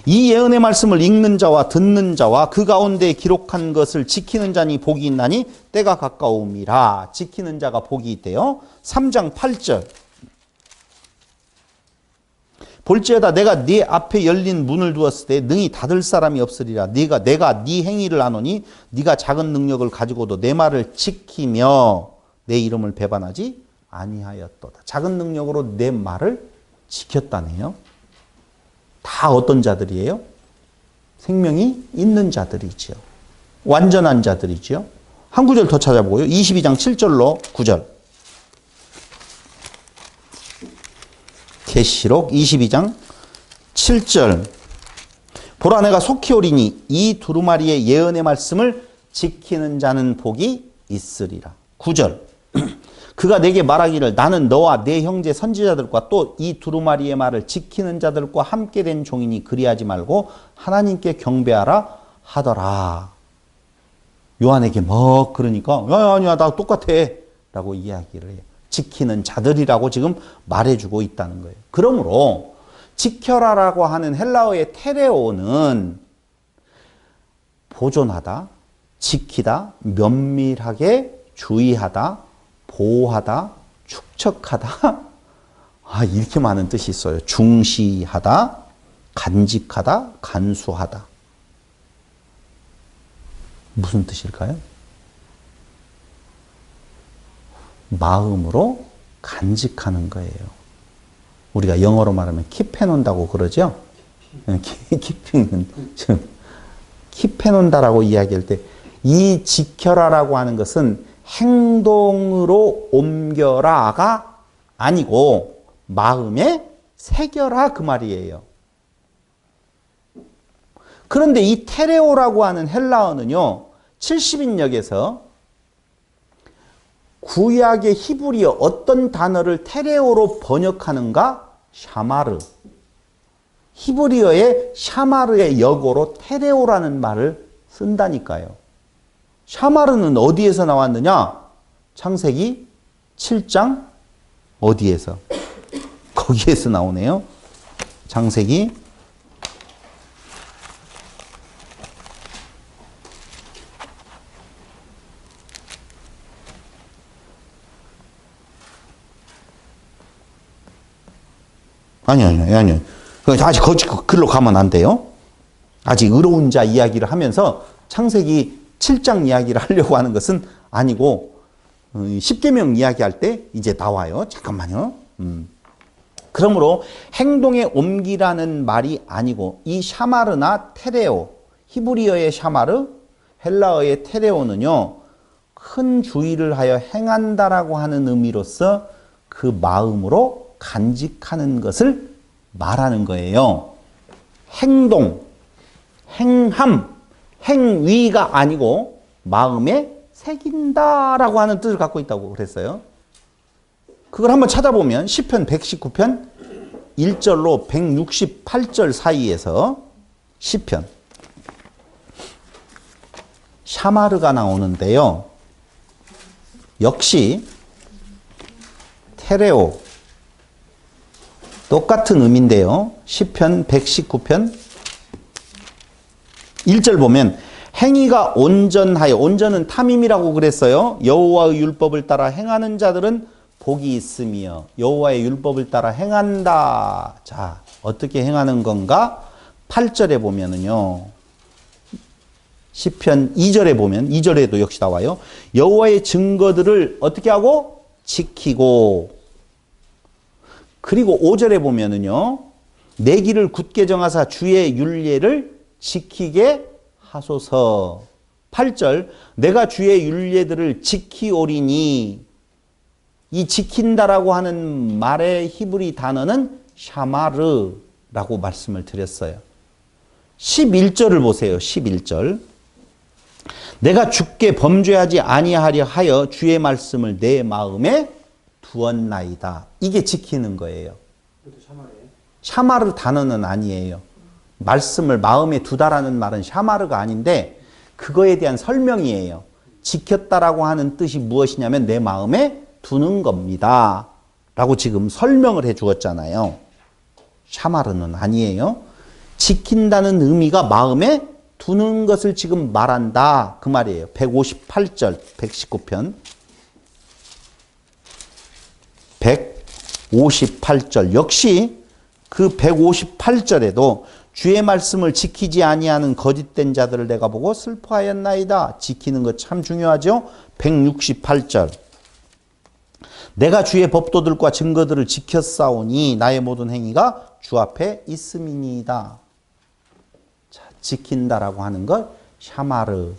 A: 이 예언의 말씀을 읽는 자와 듣는 자와 그 가운데 기록한 것을 지키는 자니 복이 있나니 때가 가까움이라. 지키는 자가 복이 있대요. 3장 8절. 볼지어다 내가 네 앞에 열린 문을 두었을 때 능히 닫을 사람이 없으리라. 내가 네 행위를 아노니 네가 작은 능력을 가지고도 내 말을 지키며 내 이름을 배반하지 아니하였도다. 작은 능력으로 내 말을 지켰다네요. 다 어떤 자들이에요? 생명이 있는 자들이지요. 완전한 자들이지요. 한 구절 더 찾아보고요. 22장 7절로 9절. 계시록 22장 7절. 보라 내가 속히 오리니 이 두루마리의 예언의 말씀을 지키는 자는 복이 있으리라. 9절. 그가 내게 말하기를 나는 너와 내 형제 선지자들과 또 이 두루마리의 말을 지키는 자들과 함께 된 종이니 그리하지 말고 하나님께 경배하라 하더라. 요한에게 그러니까 아니야 나 똑같아 라고 이야기를 해요. 지키는 자들이라고 지금 말해주고 있다는 거예요. 그러므로 지켜라라고 하는 헬라어의 테레오는 보존하다, 지키다, 면밀하게 주의하다, 보호하다, 축적하다, 이렇게 많은 뜻이 있어요. 중시하다, 간직하다, 간수하다. 무슨 뜻일까요? 마음으로 간직하는 거예요. 우리가 영어로 말하면 킵해놓는다고 그러죠? 킵해놓는다라고 이야기할 때 이 지켜라라고 하는 것은 행동으로 옮겨라가 아니고 마음에 새겨라 그 말이에요. 그런데 이 테레오라고 하는 헬라어는요. 70인역에서 구약의 히브리어 어떤 단어를 테레오로 번역하는가? 샤마르. 히브리어의 샤마르의 역어로 테레오라는 말을 쓴다니까요. 샤마르는 어디에서 나왔느냐? 창세기 7장 어디에서? 거기에서 나오네요. 창세기 아니요. 아직 글로 가면 안 돼요. 아직 의로운 자 이야기를 하면서 창세기 7장 이야기를 하려고 하는 것은 아니고 십계명 이야기할 때 이제 나와요. 잠깐만요. 그러므로 행동에 옮기라는 말이 아니고 이 샤마르나 테레오, 히브리어의 샤마르, 헬라어의 테레오는요. 큰 주의를 하여 행한다라고 하는 의미로서 그 마음으로 간직하는 것을 말하는 거예요. 행함, 행위가 아니고 마음에 새긴다라고 하는 뜻을 갖고 있다고 그랬어요. 그걸 한번 찾아보면 시편 119편 1절로 168절 사이에서 시편 샤마르가 나오는데요. 역시 테레오 똑같은 의미인데요. 시편 119편 1절 보면 행위가 온전하여, 온전은 탐임이라고 그랬어요. 여호와의 율법을 따라 행하는 자들은 복이 있으며 여호와의 율법을 따라 행한다. 자, 어떻게 행하는 건가? 8절에 보면은요. 시편 2절에 보면 2절에도 역시 나와요. 여호와의 증거들을 어떻게 하고? 지키고. 그리고 5절에 보면은요. 내 길을 굳게 정하사 주의 율례를 지키게 하소서. 8절 내가 주의 율례들을 지키오리니. 이 지킨다라고 하는 말의 히브리 단어는 샤마르라고 말씀을 드렸어요. 11절을 보세요. 11절. 내가 주께 범죄하지 아니하려 하여 주의 말씀을 내 마음에 두었나이다. 이게 지키는 거예요. 샤마르 단어는 아니에요. 말씀을 마음에 두다라는 말은 샤마르가 아닌데 그거에 대한 설명이에요. 지켰다라고 하는 뜻이 무엇이냐면 내 마음에 두는 겁니다. 라고 지금 설명을 해 주었잖아요. 샤마르는 아니에요. 지킨다는 의미가 마음에 두는 것을 지금 말한다. 그 말이에요. 158절, 119편. 158절. 역시 그 158절에도 주의 말씀을 지키지 아니하는 거짓된 자들을 내가 보고 슬퍼하였나이다. 지키는 것 참 중요하죠. 168절. 내가 주의 법도들과 증거들을 지켰사오니 나의 모든 행위가 주 앞에 있음이니이다. 자, 지킨다라고 하는 것 샤마르.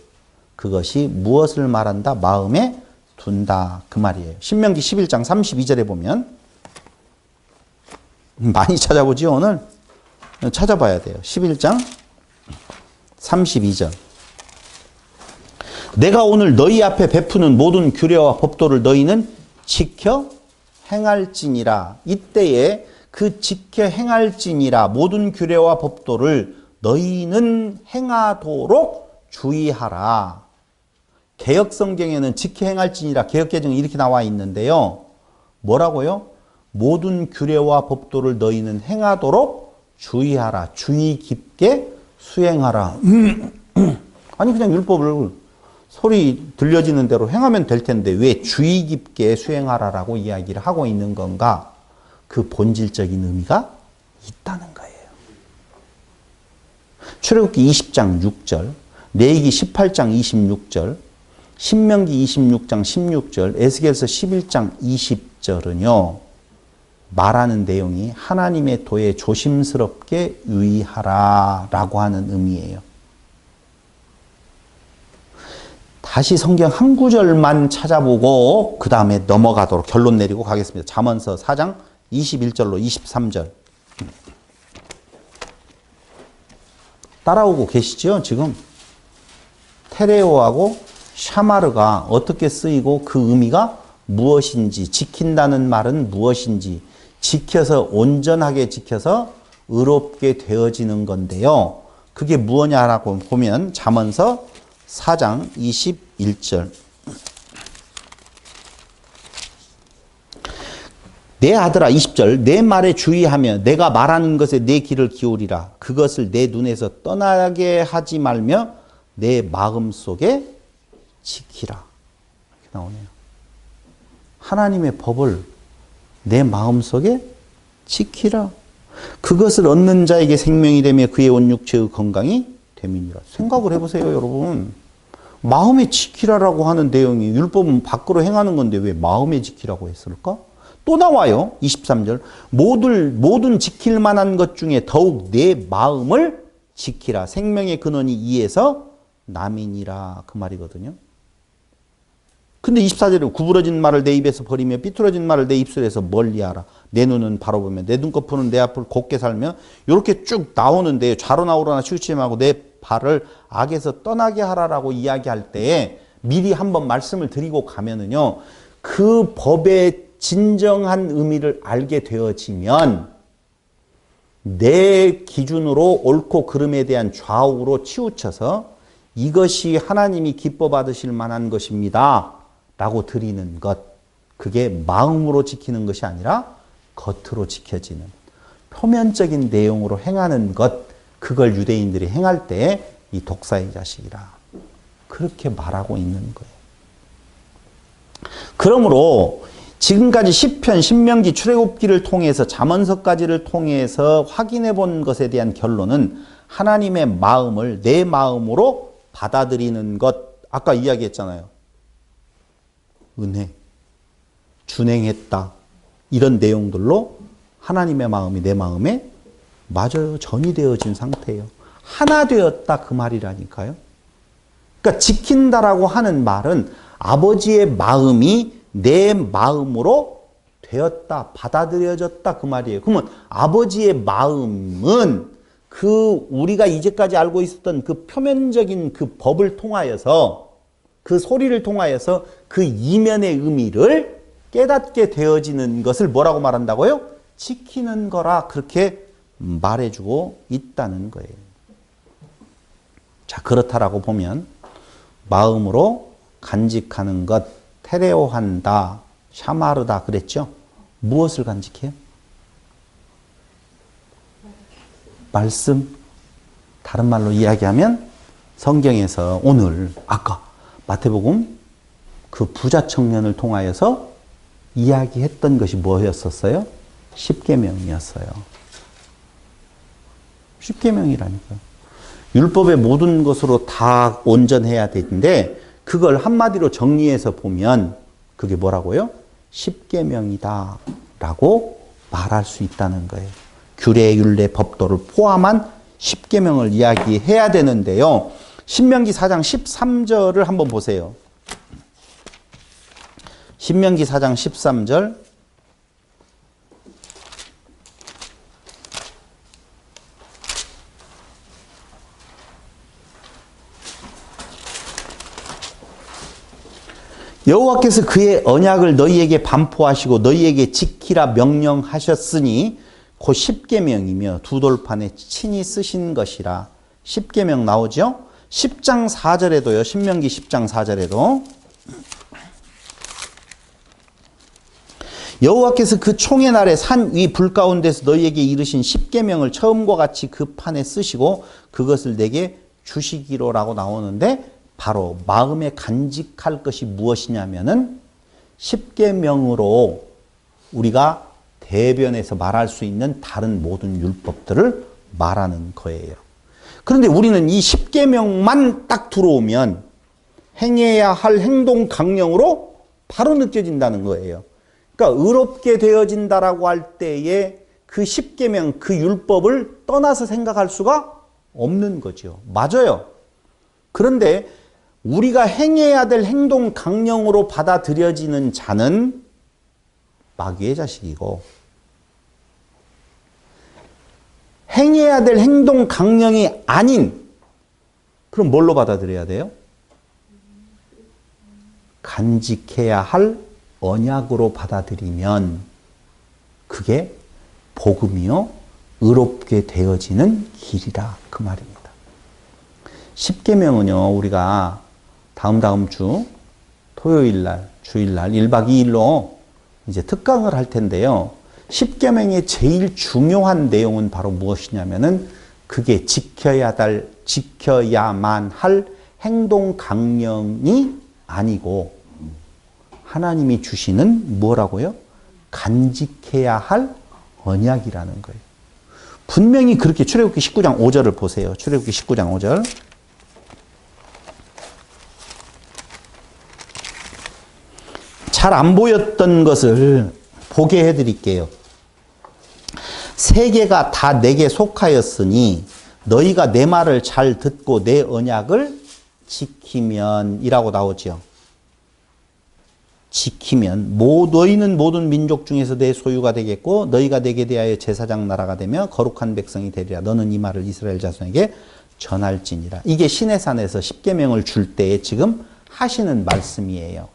A: 그것이 무엇을 말한다? 마음에 둔다. 그 말이에요. 신명기 11장 32절에 보면 많이 찾아보죠 오늘? 찾아봐야 돼요. 11장 32절. 내가 오늘 너희 앞에 베푸는 모든 규례와 법도를 너희는 지켜 행할지니라. 이때에 그 지켜 행할지니라 모든 규례와 법도를 너희는 행하도록 주의하라. 개역성경에는 지켜 행할지니라 개역개정이 이렇게 나와 있는데요. 뭐라고요? 모든 규례와 법도를 너희는 행하도록 주의하라. 주의 깊게 수행하라. 아니 그냥 율법을 소리 들려지는 대로 행하면 될 텐데 왜 주의 깊게 수행하라라고 이야기를 하고 있는 건가? 그 본질적인 의미가 있다는 거예요. 출애굽기 20장 6절, 레위기 18장 26절, 신명기 26장 16절, 에스겔서 11장 20절은요. 말하는 내용이 하나님의 도에 조심스럽게 유의하라라고 하는 의미예요. 다시 성경 한 구절만 찾아보고 그 다음에 넘어가도록 결론 내리고 가겠습니다. 잠언서 4장 21절로 23절. 따라오고 계시죠? 지금 테레오하고 샤마르가 어떻게 쓰이고 그 의미가 무엇인지, 지킨다는 말은 무엇인지, 지켜서 온전하게 지켜서 의롭게 되어지는 건데요. 그게 무엇냐라고 보면 잠언서 4장 21절. 내 아들아 20절. 내 말에 주의하며 내가 말하는 것에 내 귀를 기울이라. 그것을 내 눈에서 떠나게 하지 말며 내 마음속에 지키라. 이렇게 나오네요. 하나님의 법을 내 마음속에 지키라. 그것을 얻는 자에게 생명이 되며 그의 온 육체의 건강이 됨이니라. 생각을 해보세요, 여러분. 마음에 지키라라고 하는 내용이 율법은 밖으로 행하는 건데 왜 마음에 지키라고 했을까? 또 나와요. 23절. 모든 지킬 만한 것 중에 더욱 내 마음을 지키라. 생명의 근원이 이에서 남이니라. 그 말이거든요. 근데 24절에 구부러진 말을 내 입에서 버리며 삐뚤어진 말을 내 입술에서 멀리하라. 내 눈은 바로 보며 내 눈꺼풀은 내 앞을 곱게 살며 이렇게 쭉 나오는데 좌로 나오거나 치우치지 말고 내 발을 악에서 떠나게 하라라고 이야기할 때에 미리 한번 말씀을 드리고 가면은요, 그 법의 진정한 의미를 알게 되어지면 내 기준으로 옳고 그름에 대한 좌우로 치우쳐서 이것이 하나님이 기뻐 받으실 만한 것입니다 라고 드리는 것, 그게 마음으로 지키는 것이 아니라 겉으로 지켜지는 표면적인 내용으로 행하는 것, 그걸 유대인들이 행할 때 이 독사의 자식이라 그렇게 말하고 있는 거예요. 그러므로 지금까지 시편, 신명기, 출애굽기를 통해서 잠언서까지를 통해서 확인해 본 것에 대한 결론은 하나님의 마음을 내 마음으로 받아들이는 것, 아까 이야기했잖아요. 은혜, 준행했다, 이런 내용들로 하나님의 마음이 내 마음에 맞아요, 전이 되어진 상태예요. 하나 되었다, 그 말이라니까요. 그러니까 지킨다라고 하는 말은 아버지의 마음이 내 마음으로 되었다, 받아들여졌다, 그 말이에요. 그러면 아버지의 마음은 그 우리가 이제까지 알고 있었던 그 표면적인 그 법을 통하여서, 그 소리를 통하여서 그 이면의 의미를 깨닫게 되어지는 것을 뭐라고 말한다고요? 지키는 거라, 그렇게 말해주고 있다는 거예요. 자, 그렇다라고 보면 마음으로 간직하는 것, 테레오한다, 샤마르다 그랬죠? 무엇을 간직해요? 말씀. 다른 말로 이야기하면 성경에서 오늘 아까 마태복음 그 부자 청년을 통하여서 이야기했던 것이 뭐였었어요? 십계명이었어요. 십계명이라니까요. 율법의 모든 것으로 다 온전해야 되는데 그걸 한마디로 정리해서 보면 그게 뭐라고요? 십계명이다 라고 말할 수 있다는 거예요. 규례, 율례, 법도를 포함한 십계명을 이야기해야 되는데요. 신명기 4장 13절을 한번 보세요. 신명기 4장 13절. 여호와께서 그의 언약을 너희에게 반포하시고 너희에게 지키라 명령하셨으니 곧 십계명이며 두 돌판에 친히 쓰신 것이라. 십계명 나오죠? 10장 4절에도요. 신명기 10장 4절에도 여호와께서 그 총의 날에 산 위 불 가운데서 너희에게 이르신 십계명을 처음과 같이 그 판에 쓰시고 그것을 내게 주시기로라고 나오는데, 바로 마음에 간직할 것이 무엇이냐면은 십계명으로 우리가 대변해서 말할 수 있는 다른 모든 율법들을 말하는 거예요. 그런데 우리는 이 십계명만 딱 들어오면 행해야 할 행동 강령으로 바로 느껴진다는 거예요. 그러니까 의롭게 되어진다라고 할 때에 그 십계명, 그 율법을 떠나서 생각할 수가 없는 거죠. 맞아요. 그런데 우리가 행해야 될 행동 강령으로 받아들여지는 자는 마귀의 자식이고, 행해야 될 행동 강령이 아닌, 그럼 뭘로 받아들여야 돼요? 간직해야 할 언약으로 받아들이면 그게 복음이요 의롭게 되어지는 길이라, 그 말입니다. 십계명은요, 우리가 다음 주 토요일날, 주일날 1박 2일로 이제 특강을 할 텐데요. 십계명의 제일 중요한 내용은 바로 무엇이냐면은 그게 지켜야만 할 행동 강령이 아니고 하나님이 주시는 뭐라고요? 간직해야 할 언약이라는 거예요. 분명히 그렇게 출애굽기 19장 5절을 보세요. 출애굽기 19장 5절. 잘 안 보였던 것을 보게 해드릴게요. 세계가 다 내게 속하였으니 너희가 내 말을 잘 듣고 내 언약을 지키면 이라고 나오죠. 지키면 너희는 모든 민족 중에서 내 소유가 되겠고 너희가 내게 대하여 제사장 나라가 되며 거룩한 백성이 되리라. 너는 이 말을 이스라엘 자손에게 전할지니라. 이게 시내산에서 십계명을 줄 때에 지금 하시는 말씀이에요.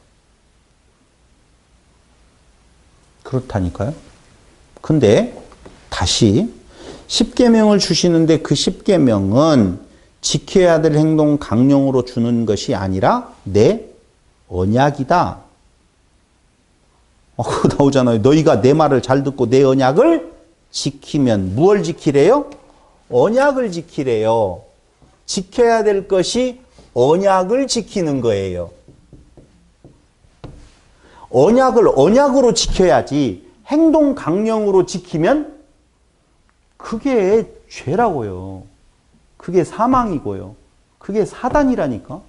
A: 그렇다니까요. 근데 다시 십계명을 주시는데 그 십계명은 지켜야 될 행동 강령으로 주는 것이 아니라 내 언약이다. 그거 나오잖아요. 너희가 내 말을 잘 듣고 내 언약을 지키면 무엇을 지키래요? 언약을 지키래요. 지켜야 될 것이 언약을 지키는 거예요. 언약을 언약으로 지켜야지 행동 강령으로 지키면 그게 죄라고요. 그게 사망이고요. 그게 사단이라니까.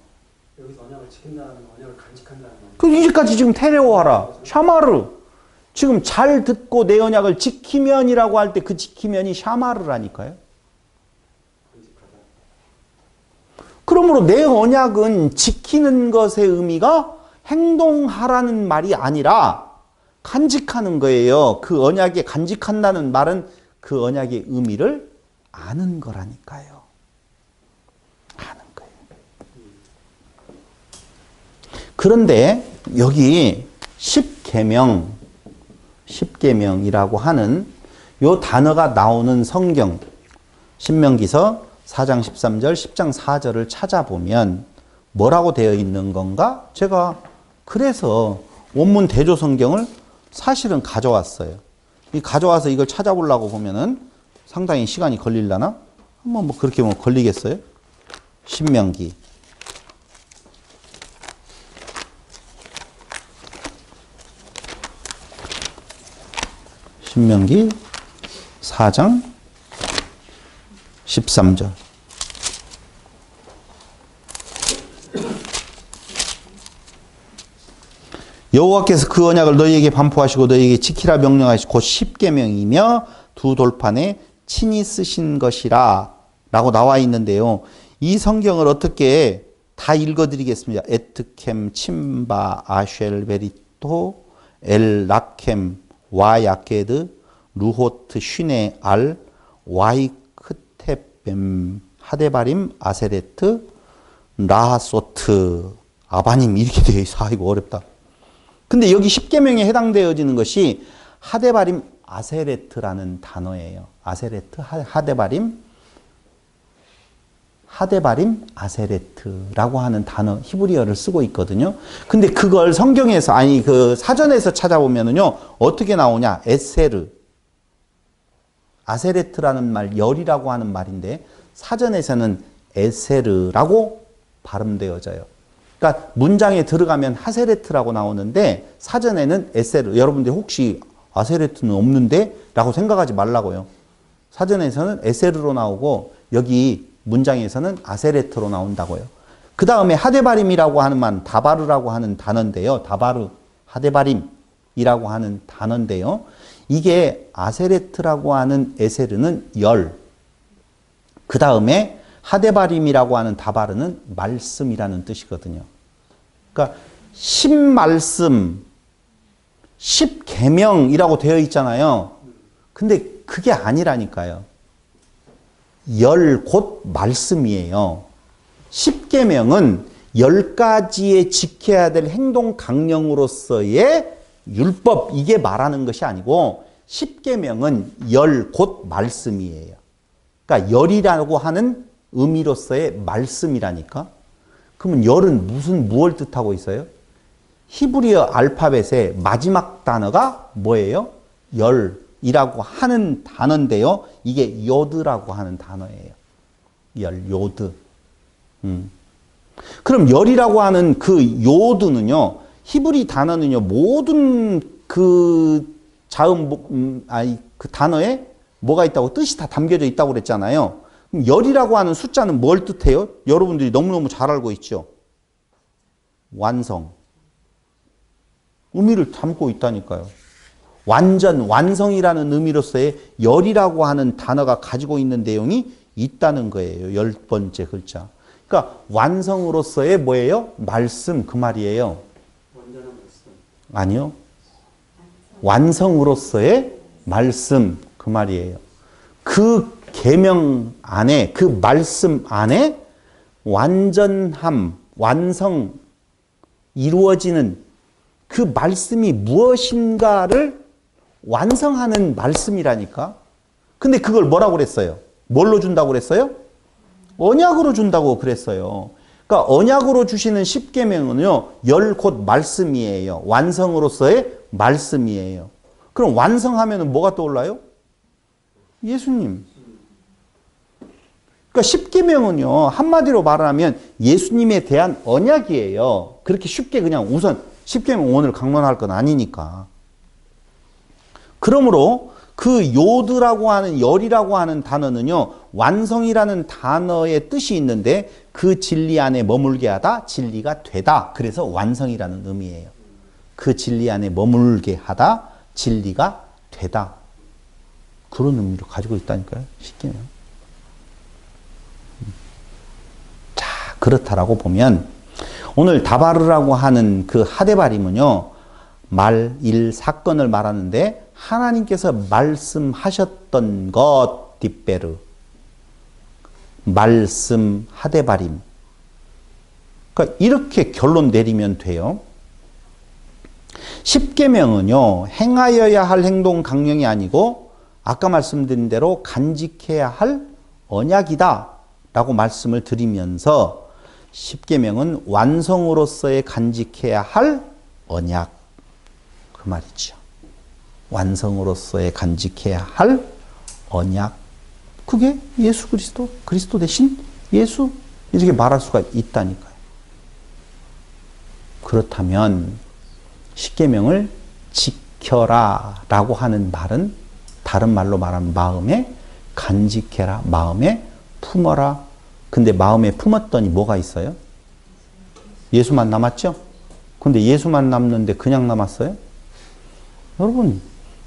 B: 여기서 언약을 지킨다는 건 언약을 간직한다는 말.
A: 그 이제까지 지금 테레오하라, 샤마르. 지금 잘 듣고 내 언약을 지키면이라고 할 때 그 지키면이 샤마르라니까요. 그러므로 내 언약은 지키는 것의 의미가 행동하라는 말이 아니라 간직하는 거예요. 그 언약에 간직한다는 말은 그 언약의 의미를 아는 거라니까요. 아는 거예요. 그런데 여기 십계명이라고 하는 요 단어가 나오는 성경 신명기서 4장 13절, 10장 4절을 찾아보면 뭐라고 되어 있는 건가? 제가 그래서 원문 대조 성경을 사실은 가져왔어요. 이 가져와서 이걸 찾아보려고 보면은 상당히 시간이 걸릴라나? 한번 뭐 그렇게 뭐 걸리겠어요? 신명기. 신명기 4장 13절. 여호와께서 그 언약을 너희에게 반포하시고 너희에게 지키라 명령하시고 곧 십계명이며 두 돌판에 친히 쓰신 것이라 라고 나와 있는데요. 이 성경을 어떻게 다 읽어드리겠습니다. 에트켐, 침바, 아쉘, 베리토, 엘, 라켐, 와, 야케드, 루호트, 슈네, 알, 와이크테뱀, 하데바림, 아세레트, 라하소트, 아바님 이렇게 되어 있어. 이거 어렵다. 근데 여기 십계명에 해당되어지는 것이 하데바림 아세레트라는 단어예요. 아세레트, 하데바림 아세레트라고 하는 단어 히브리어를 쓰고 있거든요. 근데 그걸 성경에서 아니 그 사전에서 찾아보면은요 어떻게 나오냐? 에세르, 아세레트라는 말 열이라고 하는 말인데 사전에서는 에세르라고 발음되어져요. 그러니까 문장에 들어가면 하세레트라고 나오는데 사전에는 에세르. 여러분들 혹시 아세레트는 없는데? 라고 생각하지 말라고요. 사전에서는 에세르로 나오고 여기 문장에서는 아세레트로 나온다고요. 그 다음에 하데바림이라고 하는 말, 다바르라고 하는 단어인데요. 다바르, 하데바림이라고 하는 단어인데요. 이게 아세레트라고 하는 에세르는 열. 그 다음에 하데바림이라고 하는 다바르는 말씀이라는 뜻이거든요. 그러니까 십말씀, 십계명이라고 되어 있잖아요. 근데 그게 아니라니까요. 열 곧 말씀이에요. 십계명은 10가지의 지켜야 될 행동 강령으로서의 율법 이게 말하는 것이 아니고 십계명은 열 곧 말씀이에요. 그러니까 열이라고 하는 의미로서의 말씀이라니까. 그러면 열은 무엇을 뜻하고 있어요? 히브리어 알파벳의 마지막 단어가 뭐예요? 열이라고 하는 단어인데요. 이게 요드라고 하는 단어예요. 열, 요드. 그럼 열이라고 하는 그 요드는요. 히브리 단어는요. 모든 그 그 단어에 뭐가 있다고 뜻이 다 담겨져 있다고 그랬잖아요. 그럼 열이라고 하는 숫자는 뭘 뜻해요? 여러분들이 너무너무 잘 알고 있죠. 완성. 의미를 담고 있다니까요. 완전, 완성이라는 의미로서의 열이라고 하는 단어가 가지고 있는 내용이 있다는 거예요. 10번째 글자. 그러니까 완성으로서의 뭐예요? 말씀 그 말이에요.
B: 완전한 말씀.
A: 아니요. 완성으로서의 말씀 그 말이에요. 그 계명 안에, 그 말씀 안에 완전함, 완성, 이루어지는 그 말씀이 무엇인가를 완성하는 말씀이라니까. 근데 그걸 뭐라고 그랬어요? 뭘로 준다고 그랬어요? 언약으로 준다고 그랬어요. 그러니까 언약으로 주시는 십계명은요, 열 곧 말씀이에요. 완성으로서의 말씀이에요. 그럼 완성하면은 뭐가 떠올라요? 예수님. 그러니까 십계명은요, 한마디로 말하면 예수님에 대한 언약이에요. 그렇게 쉽게 그냥 우선 십계명 오늘 강론할 건 아니니까. 그러므로 그 요드라고 하는, 열이라고 하는 단어는요, 완성이라는 단어의 뜻이 있는데 그 진리 안에 머물게 하다, 진리가 되다. 그래서 완성이라는 의미예요. 그 진리 안에 머물게 하다, 진리가 되다. 그런 의미를 가지고 있다니까요, 십계명. 자, 그렇다라고 보면 오늘 다바르라고 하는 그 하데바림은요, 말, 일, 사건을 말하는데 하나님께서 말씀하셨던 것, 딥베르. 말씀, 하데바림. 그러니까 이렇게 결론 내리면 돼요. 십계명은요, 행하여야 할 행동 강령이 아니고 아까 말씀드린 대로 간직해야 할 언약이다 라고 말씀을 드리면서 십계명은 완성으로서의 간직해야 할 언약, 그 말이죠. 완성으로서의 간직해야 할 언약, 그게 예수 그리스도, 그리스도 대신 예수, 이렇게 말할 수가 있다니까요. 그렇다면 십계명을 지켜라 라고 하는 말은 다른 말로 말하면 마음에 간직해라, 마음에 품어라. 근데 마음에 품었더니 뭐가 있어요? 예수만 남았죠? 근데 예수만 남는데 그냥 남았어요? 여러분,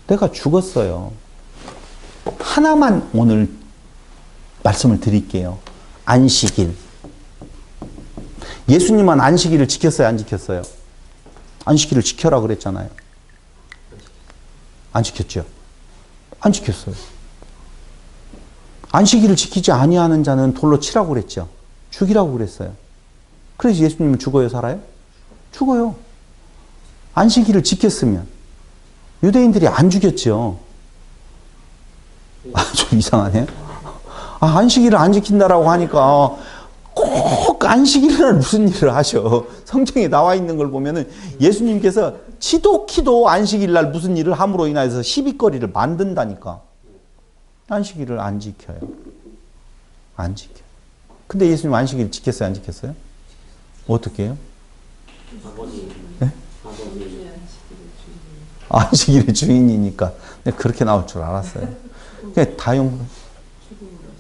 A: 내가 죽었어요. 하나만 오늘 말씀을 드릴게요. 안식일. 예수님은 안식일을 지켰어요, 안 지켰어요? 안식일을 지켜라 그랬잖아요. 안 지켰죠? 안 지켰어요. 안식일을 지키지 아니하는 자는 돌로 치라고 그랬죠. 죽이라고 그랬어요. 그래서 예수님은 죽어요, 살아요? 죽어요. 안식일을 지켰으면 유대인들이 안 죽였죠. 좀 이상하네요. 안식일을 안 지킨다라고 하니까 꼭 안식일날 무슨 일을 하셔. 성경에 나와 있는 걸 보면은 예수님께서 지독히도 안식일날 무슨 일을 함으로 인해서 시비거리를 만든다니까. 안식일을 안 지켜요. 안 지켜요. 근데 예수님 안식일 지켰어요, 안 지켰어요? 어떻게 해요? 네? 안식일의 주인이니까. 그렇게 나올 줄 알았어요. 다용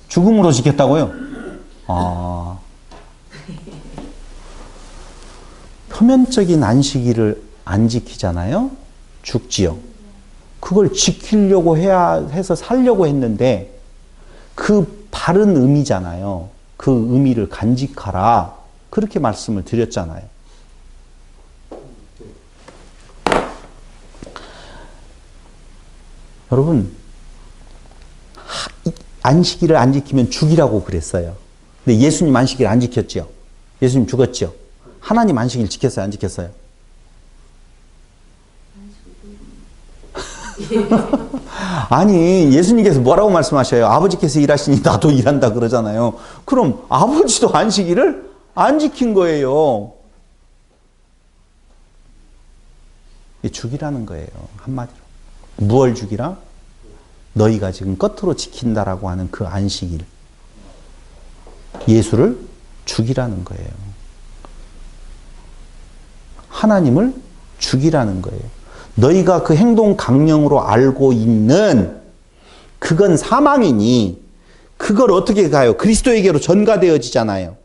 A: 죽음으로 지켰다고요? 표면적인 안식일을 안 지키잖아요? 죽지요. 그걸 지키려고 해서 살려고 했는데 그 바른 의미잖아요. 그 의미를 간직하라. 그렇게 말씀을 드렸잖아요. 여러분, 안식일을 안 지키면 죽이라고 그랬어요. 근데 예수님 안식일 안 지켰죠? 예수님 죽었죠? 하나님 안식일 지켰어요, 안 지켰어요? 아니, 예수님께서 뭐라고 말씀하셔요? 아버지께서 일하시니 나도 일한다 그러잖아요. 그럼 아버지도 안식일을 안 지킨 거예요. 이게 죽이라는 거예요, 한마디로. 무얼 죽이라? 너희가 지금 겉으로 지킨다라고 하는 그 안식일. 예수를 죽이라는 거예요. 하나님을 죽이라는 거예요. 너희가 그 행동 강령으로 알고 있는 그건 사망이니 그걸 어떻게 가요? 그리스도에게로 전가되어지잖아요.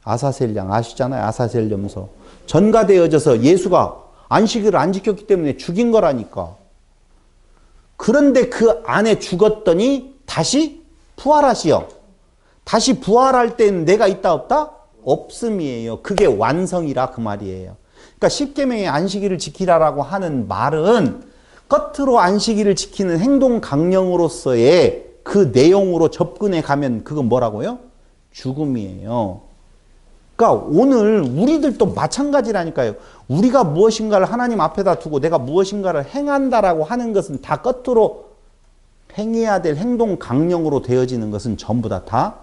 A: 아사셀 양 아시잖아요. 아사셀 염소. 전가되어져서 예수가 안식일을 안 지켰기 때문에 죽인 거라니까. 그런데 그 안에 죽었더니 다시 부활하시오. 다시 부활할 때는 내가 있다 없다? 없음이에요. 그게 완성이라 그 말이에요. 그러니까 십계명의 안식일을 지키라라고 하는 말은 겉으로 안식일을 지키는 행동 강령으로서의 그 내용으로 접근해 가면 그건 뭐라고요? 죽음이에요. 그러니까 오늘 우리들도 마찬가지라니까요. 우리가 무엇인가를 하나님 앞에다 두고 내가 무엇인가를 행한다라고 하는 것은 다 끝으로 행해야 될 행동 강령으로 되어지는 것은 전부 다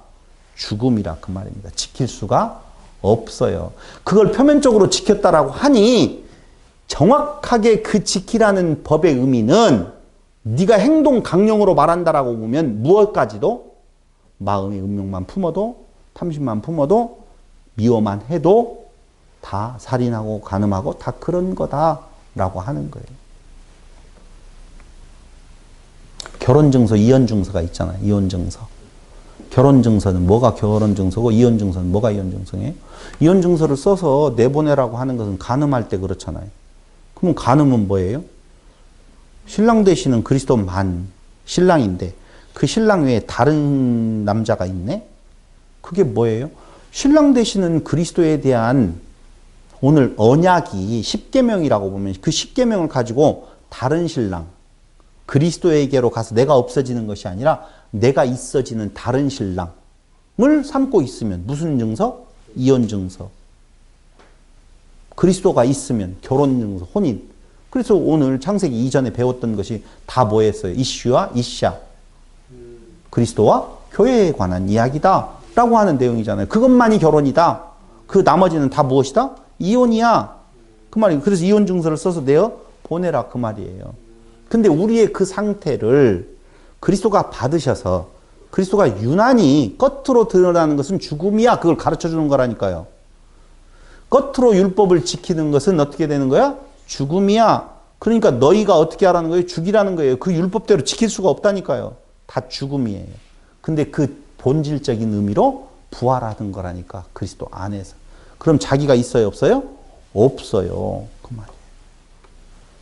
A: 죽음이라 그 말입니다. 지킬 수가 없어요. 그걸 표면적으로 지켰다라고 하니 정확하게 그 지키라는 법의 의미는 네가 행동 강령으로 말한다라고 보면 무엇까지도 마음의 음욕만 품어도 탐심만 품어도 미워만 해도 다 살인하고 간음하고 다 그런 거다라고 하는 거예요. 결혼증서, 이혼증서가 있잖아요. 이혼증서. 결혼증서는 뭐가 결혼증서고 이혼증서는 뭐가 이혼증서예요? 이혼증서를 써서 내보내라고 하는 것은 간음할 때 그렇잖아요. 그럼 간음은 뭐예요? 신랑 되시는 그리스도만 신랑인데 그 신랑 외에 다른 남자가 있네? 그게 뭐예요? 신랑 되시는 그리스도에 대한 오늘 언약이 10계명이라고 보면 그 10계명을 가지고 다른 신랑, 그리스도에게로 가서 내가 없어지는 것이 아니라 내가 있어지는 다른 신랑을 삼고 있으면 무슨 증서? 이혼 증서. 그리스도가 있으면 결혼 증서, 혼인. 그래서 오늘 창세기 이전에 배웠던 것이 다 뭐였어요? 이슈와 이샤. 그리스도와 교회에 관한 이야기다 라고 하는 내용이잖아요. 그것만이 결혼이다. 그 나머지는 다 무엇이다? 이혼이야. 그 말이에요. 그래서 이혼 증서를 써서 내어 보내라 그 말이에요. 근데 우리의 그 상태를 그리스도가 받으셔서 그리스도가 유난히 겉으로 드러나는 것은 죽음이야. 그걸 가르쳐 주는 거라니까요. 겉으로 율법을 지키는 것은 어떻게 되는 거야? 죽음이야. 그러니까 너희가 어떻게 하라는 거예요? 죽이라는 거예요. 그 율법대로 지킬 수가 없다니까요. 다 죽음이에요. 근데 그 본질적인 의미로 부활하는 거라니까. 그리스도 안에서. 그럼 자기가 있어요? 없어요? 없어요. 그 말이에요.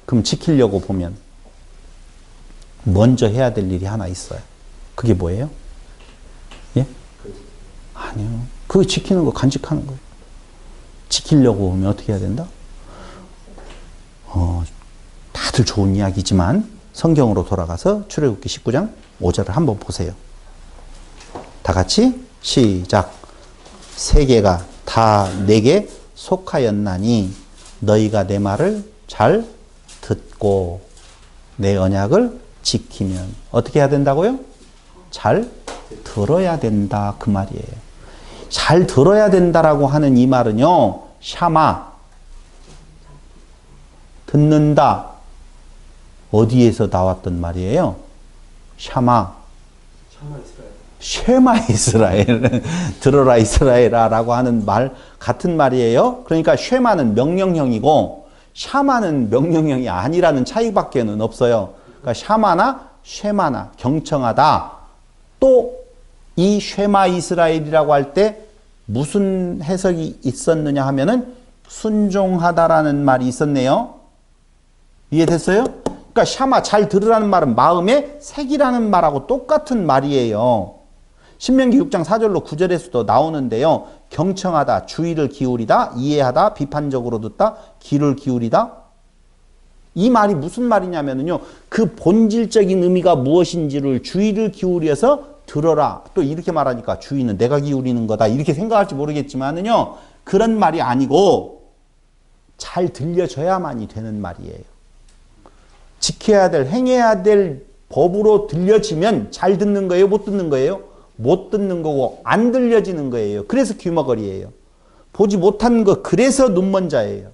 A: 그럼 지키려고 보면 먼저 해야 될 일이 하나 있어요. 그게 뭐예요? 예? 아니요. 그거 지키는 거, 간직하는 거예요. 지키려고 하면 어떻게 해야 된다? 다들 좋은 이야기지만 성경으로 돌아가서 출애굽기 19장 5절을 한번 보세요. 다 같이 시작. 세계가 다 내게 속하였나니 너희가 내 말을 잘 듣고 내 언약을 지키면 어떻게 해야 된다고요? 잘 들어야 된다 그 말이에요. 잘 들어야 된다라고 하는 이 말은요. 샤마 듣는다. 어디에서 나왔던 말이에요? 샤마 쉐마 이스라엘 들어라 이스라엘아라고 하는 말 같은 말이에요. 그러니까 쉐마는 명령형이고 샤마는 명령형이 아니라는 차이밖에는 없어요. 그러니까 샤마나 쉐마나 경청하다. 또 이 쉐마 이스라엘이라고 할 때 무슨 해석이 있었느냐 하면은 순종하다라는 말이 있었네요. 이해됐어요? 그러니까 샤마 잘 들으라는 말은 마음에 새기라는 말하고 똑같은 말이에요. 신명기 6장 4절로 9절에서도 나오는데요. 경청하다, 주의를 기울이다, 이해하다, 비판적으로 듣다, 귀를 기울이다. 이 말이 무슨 말이냐면요. 그 본질적인 의미가 무엇인지를 주의를 기울여서 들어라. 또 이렇게 말하니까 주의는 내가 기울이는 거다. 이렇게 생각할지 모르겠지만은요. 그런 말이 아니고 잘 들려줘야만이 되는 말이에요. 지켜야 될, 행해야 될 법으로 들려지면 잘 듣는 거예요? 못 듣는 거예요? 못 듣는 거고 안 들려지는 거예요. 그래서 귀머거리예요. 보지 못한 거 그래서 눈먼 자예요.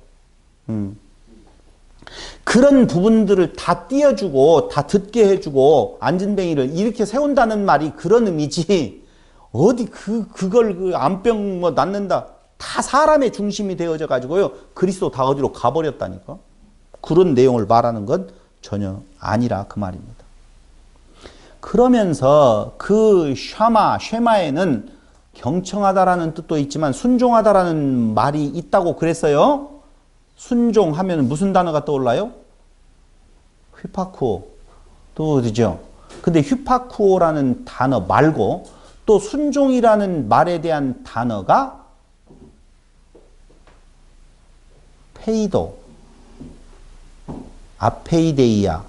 A: 그런 부분들을 다 띄워주고 다 듣게 해주고 안진뱅이를 이렇게 세운다는 말이 그런 의미지 어디 그걸 그 암병 뭐 낫는다 다 사람의 중심이 되어져 가지고요. 그리스도 다 어디로 가버렸다니까. 그런 내용을 말하는 건 전혀 아니라 그 말입니다. 그러면서 그 쉐마에는 경청하다라는 뜻도 있지만 순종하다라는 말이 있다고 그랬어요. 순종하면 무슨 단어가 떠올라요? 휘파쿠오. 또 어디죠? 근데 휘파쿠오라는 단어 말고 또 순종이라는 말에 대한 단어가 페이도, 아페이데이아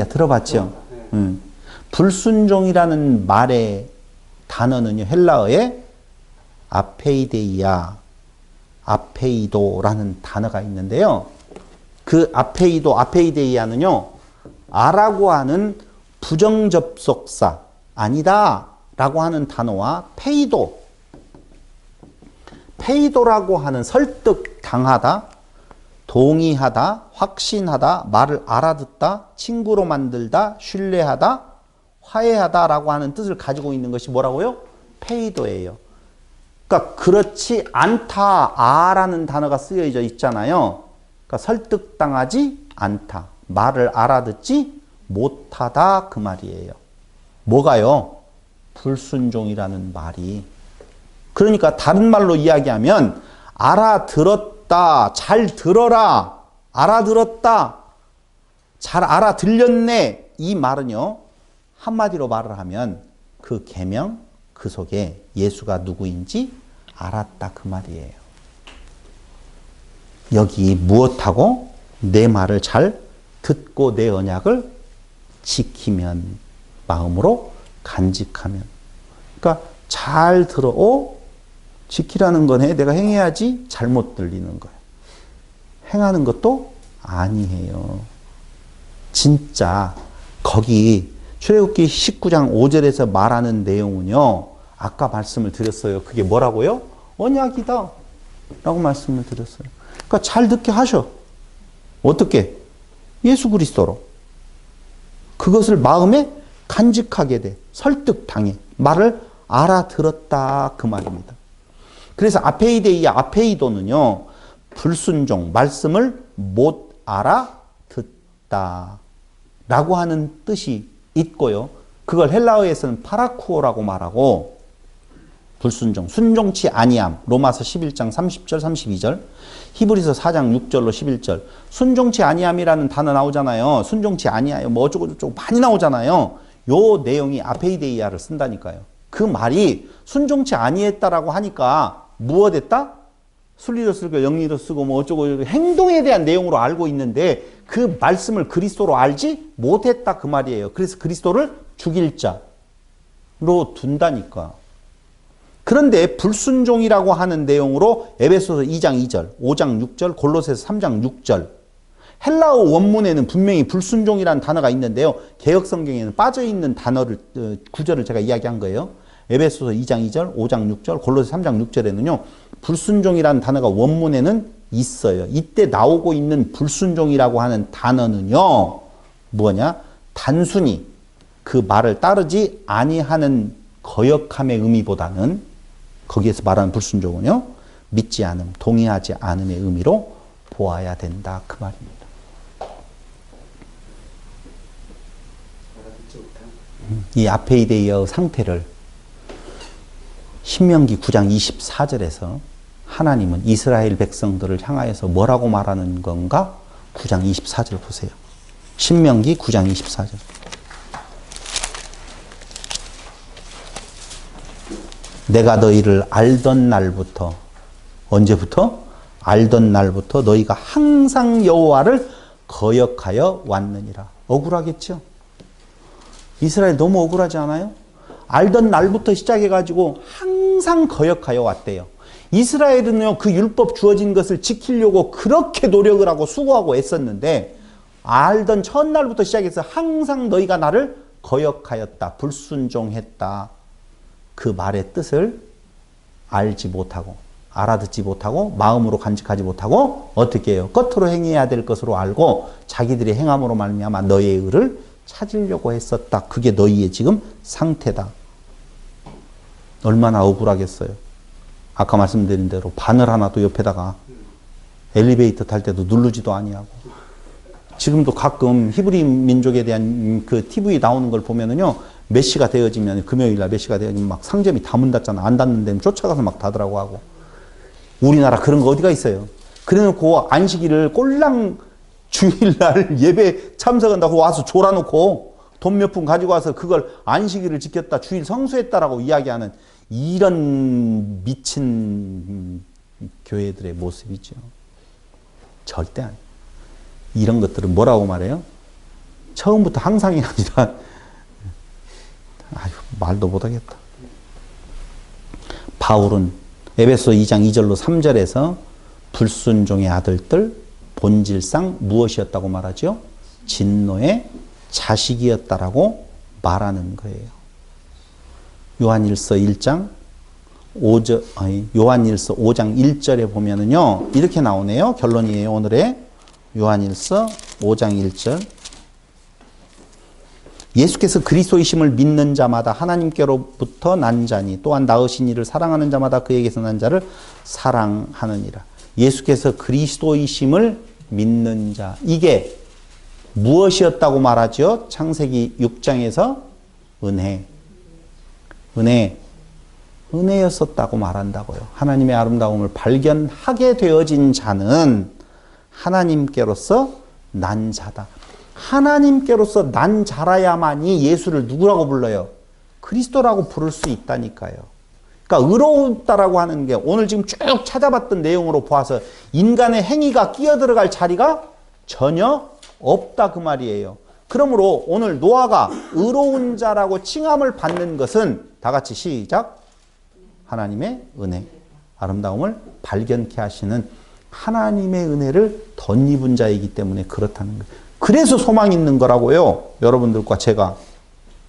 A: 들어봤죠? 불순종이라는 말의 단어는요, 헬라어에 아페이데이아, 아페이도라는 단어가 있는데요. 그 아페이도, 아페이데이아는요, 아라고 하는 부정접속사, 아니다 라고 하는 단어와 페이도라고 하는 설득당하다, 동의하다, 확신하다, 말을 알아듣다, 친구로 만들다, 신뢰하다, 화해하다 라고 하는 뜻을 가지고 있는 것이 뭐라고요? 페이도예요. 그러니까 그렇지 않다, 아라는 단어가 쓰여져 있잖아요. 그러니까 설득당하지 않다, 말을 알아듣지 못하다 그 말이에요. 뭐가요? 불순종이라는 말이. 그러니까 다른 말로 이야기하면 알아들었다, 잘 들어라, 알아들었다, 잘 알아들렸네, 이 말은요, 한마디로 말을 하면 그 계명, 그 속에 예수가 누구인지 알았다 그 말이에요. 여기 무엇하고 내 말을 잘 듣고 내 언약을 지키면, 마음으로 간직하면. 그러니까 잘 들어, 지키라는 거네. 내가 행해야지. 잘못 들리는 거예요. 행하는 것도 아니에요. 진짜 거기 출애굽기 19장 5절에서 말하는 내용은요, 아까 말씀을 드렸어요. 그게 뭐라고요? 언약이다 라고 말씀을 드렸어요. 그러니까 잘 듣게 하셔. 어떻게? 예수 그리스도로. 그것을 마음에 간직하게 돼. 설득당해. 말을 알아들었다 그 말입니다. 그래서 아페이데이아, 아페이도는요, 불순종, 말씀을 못 알아듣다 라고 하는 뜻이 있고요. 그걸 헬라어에서는 파라쿠오라고 말하고, 불순종, 순종치 아니함, 로마서 11장 30절 32절, 히브리서 4장 6절로 11절, 순종치 아니함이라는 단어 나오잖아요. 순종치 아니하여 뭐 어쩌고저쩌고 많이 나오잖아요. 요 내용이 아페이데이아를 쓴다니까요. 그 말이 순종치 아니했다라고 하니까 무엇했다? 순리로 쓰고 영리로 쓰고 뭐 어쩌고 행동에 대한 내용으로 알고 있는데 그 말씀을 그리스도로 알지 못했다 그 말이에요. 그래서 그리스도를 죽일 자로 둔다니까. 그런데 불순종이라고 하는 내용으로 에베소서 2장 2절, 5장 6절, 골로새서 3장 6절, 헬라어 원문에는 분명히 불순종이라는 단어가 있는데요. 개역성경에는 빠져있는 단어를, 구절을 제가 이야기한 거예요. 에베소서 2장 2절, 5장 6절, 골로새 3장 6절에는요. 불순종이라는 단어가 원문에는 있어요. 이때 나오고 있는 불순종이라고 하는 단어는요. 뭐냐? 단순히 그 말을 따르지 아니하는 거역함의 의미보다는 거기에서 말하는 불순종은요. 믿지 않음, 동의하지 않음의 의미로 보아야 된다. 그 말입니다. 이 아페이데이어의 상태를 신명기 9장 24절에서 하나님은 이스라엘 백성들을 향하여서 뭐라고 말하는 건가? 9장 24절 보세요. 신명기 9장 24절. 내가 너희를 알던 날부터, 언제부터? 알던 날부터 너희가 항상 여호와를 거역하여 왔느니라. 억울하겠죠? 이스라엘 너무 억울하지 않아요? 알던 날부터 시작해가지고 항상 거역하여 왔대요. 이스라엘은요, 그 율법 주어진 것을 지키려고 그렇게 노력을 하고 수고하고 애썼는데, 알던 첫날부터 시작해서 항상 너희가 나를 거역하였다, 불순종했다. 그 말의 뜻을 알지 못하고, 알아듣지 못하고, 마음으로 간직하지 못하고, 어떻게 해요? 겉으로 행해야 될 것으로 알고, 자기들의 행함으로 말미암아 너희의 의를 찾으려고 했었다. 그게 너희의 지금 상태다. 얼마나 억울하겠어요. 아까 말씀드린 대로 바늘 하나도 옆에다가 엘리베이터 탈 때도 누르지도 아니하고. 지금도 가끔 히브리 민족에 대한 그 TV 나오는 걸 보면은요, 몇 시가 되어지면, 금요일날 몇 시가 되어지면 막 상점이 다 문 닫잖아. 안 닫는 데는 쫓아가서 막 닫으라고 하고. 우리나라 그런 거 어디가 있어요? 그래 놓고 안식일을 꼴랑 주일날 예배 참석한다고 와서 졸아놓고 돈 몇 푼 가지고 와서 그걸 안식일을 지켰다, 주일 성수했다라고 이야기하는 이런 미친 교회들의 모습이죠. 절대 아니에요. 이런 것들은 뭐라고 말해요? 처음부터 항상이 아니라 말도 못하겠다. 바울은 에베소 2장 2절로 3절에서 불순종의 아들들 본질상 무엇이었다고 말하죠? 진노의 자식이었다라고 말하는 거예요. 요한일서 5장 1절에 보면은요, 이렇게 나오네요. 결론이에요, 오늘의. 요한일서 5장 1절. 예수께서 그리스도이심을 믿는 자마다 하나님께로부터 난 자니 또한 낳으신 이를 사랑하는 자마다 그에게서 난 자를 사랑하느니라. 예수께서 그리스도이심을 믿는 자. 이게 무엇이었다고 말하죠? 창세기 6장에서 은혜였었다고 말한다고요. 하나님의 아름다움을 발견하게 되어진 자는 하나님께로서 난 자다. 하나님께로서 난 자라야만이 예수를 누구라고 불러요? 그리스도라고 부를 수 있다니까요. 그러니까 의롭다라고 하는 게 오늘 지금 쭉 찾아봤던 내용으로 보아서 인간의 행위가 끼어들어갈 자리가 전혀 없다 그 말이에요. 그러므로 오늘 노아가 의로운 자라고 칭함을 받는 것은 다 같이 시작. 하나님의 은혜, 아름다움을 발견케 하시는 하나님의 은혜를 덧입은 자이기 때문에 그렇다는 거예요. 그래서 소망이 있는 거라고요. 여러분들과 제가.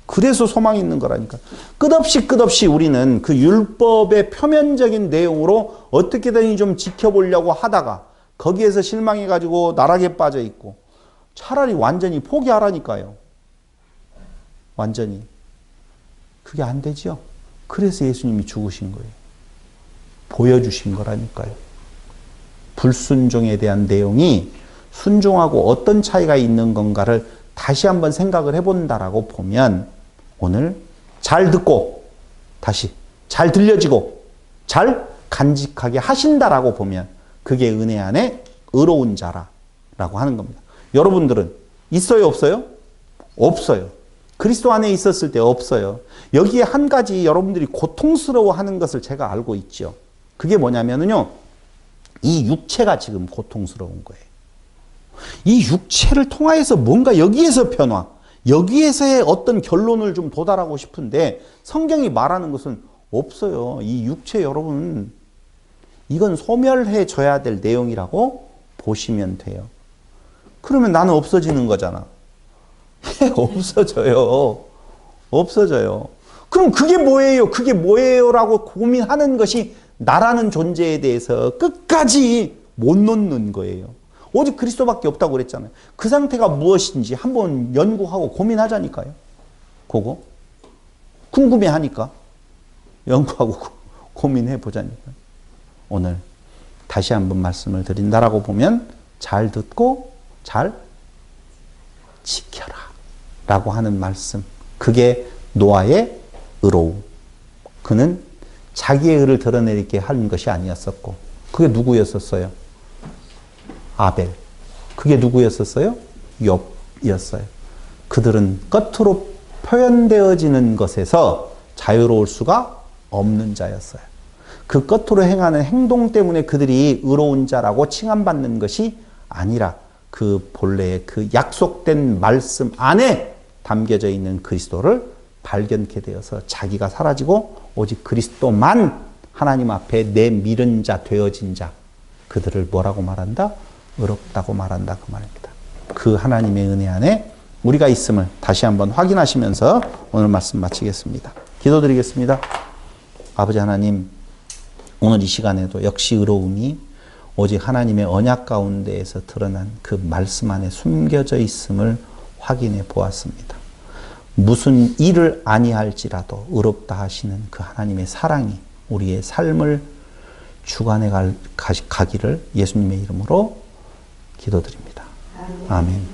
A: 그래서 소망이 있는 거라니까. 끝없이 우리는 그 율법의 표면적인 내용으로 어떻게든 좀 지켜보려고 하다가 거기에서 실망해가지고 나락에 빠져 있고 차라리 완전히 포기하라니까요. 완전히. 그게 안 되죠. 그래서 예수님이 죽으신 거예요. 보여주신 거라니까요. 불순종에 대한 내용이 순종하고 어떤 차이가 있는 건가를 다시 한번 생각을 해본다라고 보면 오늘 잘 듣고 다시 잘 들려지고 잘 간직하게 하신다라고 보면 그게 은혜 안에 의로운 자라라고 하는 겁니다. 여러분들은 있어요, 없어요? 없어요. 그리스도 안에 있었을 때 없어요. 여기에 한 가지 여러분들이 고통스러워하는 것을 제가 알고 있죠. 그게 뭐냐면요, 이 육체가 지금 고통스러운 거예요. 이 육체를 통하여서 뭔가 여기에서 변화, 여기에서의 어떤 결론을 좀 도달하고 싶은데 성경이 말하는 것은 없어요. 이 육체 여러분, 이건 소멸해 줘야 될 내용이라고 보시면 돼요. 그러면 나는 없어지는 거잖아. 없어져요. 없어져요. 그럼 그게 뭐예요? 그게 뭐예요? 라고 고민하는 것이 나라는 존재에 대해서 끝까지 못 놓는 거예요. 오직 그리스도밖에 없다고 그랬잖아요. 그 상태가 무엇인지 한번 연구하고 고민하자니까요. 그거 궁금해하니까 연구하고 고민해 보자니까요. 오늘 다시 한번 말씀을 드린다라고 보면 잘 듣고 잘 지켜라 라고 하는 말씀. 그게 노아의 의로움. 그는 자기의 의를 드러내게 한 것이 아니었었고 그게 누구였었어요? 아벨. 그게 누구였었어요? 욥이었어요. 그들은 겉으로 표현되어지는 것에서 자유로울 수가 없는 자였어요. 그 겉으로 행하는 행동 때문에 그들이 의로운 자라고 칭함받는 것이 아니라 그 본래의 그 약속된 말씀 안에 담겨져 있는 그리스도를 발견케 되어서 자기가 사라지고 오직 그리스도만 하나님 앞에 내밀은 자, 되어진 자, 그들을 뭐라고 말한다? 의롭다고 말한다 그 말입니다. 그 하나님의 은혜 안에 우리가 있음을 다시 한번 확인하시면서 오늘 말씀 마치겠습니다. 기도드리겠습니다. 아버지 하나님, 오늘 이 시간에도 역시 의로움이 오직 하나님의 언약 가운데에서 드러난 그 말씀 안에 숨겨져 있음을 확인해 보았습니다. 무슨 일을 아니할지라도 의롭다 하시는 그 하나님의 사랑이 우리의 삶을 주관해 가기를 예수님의 이름으로 기도드립니다. 아멘.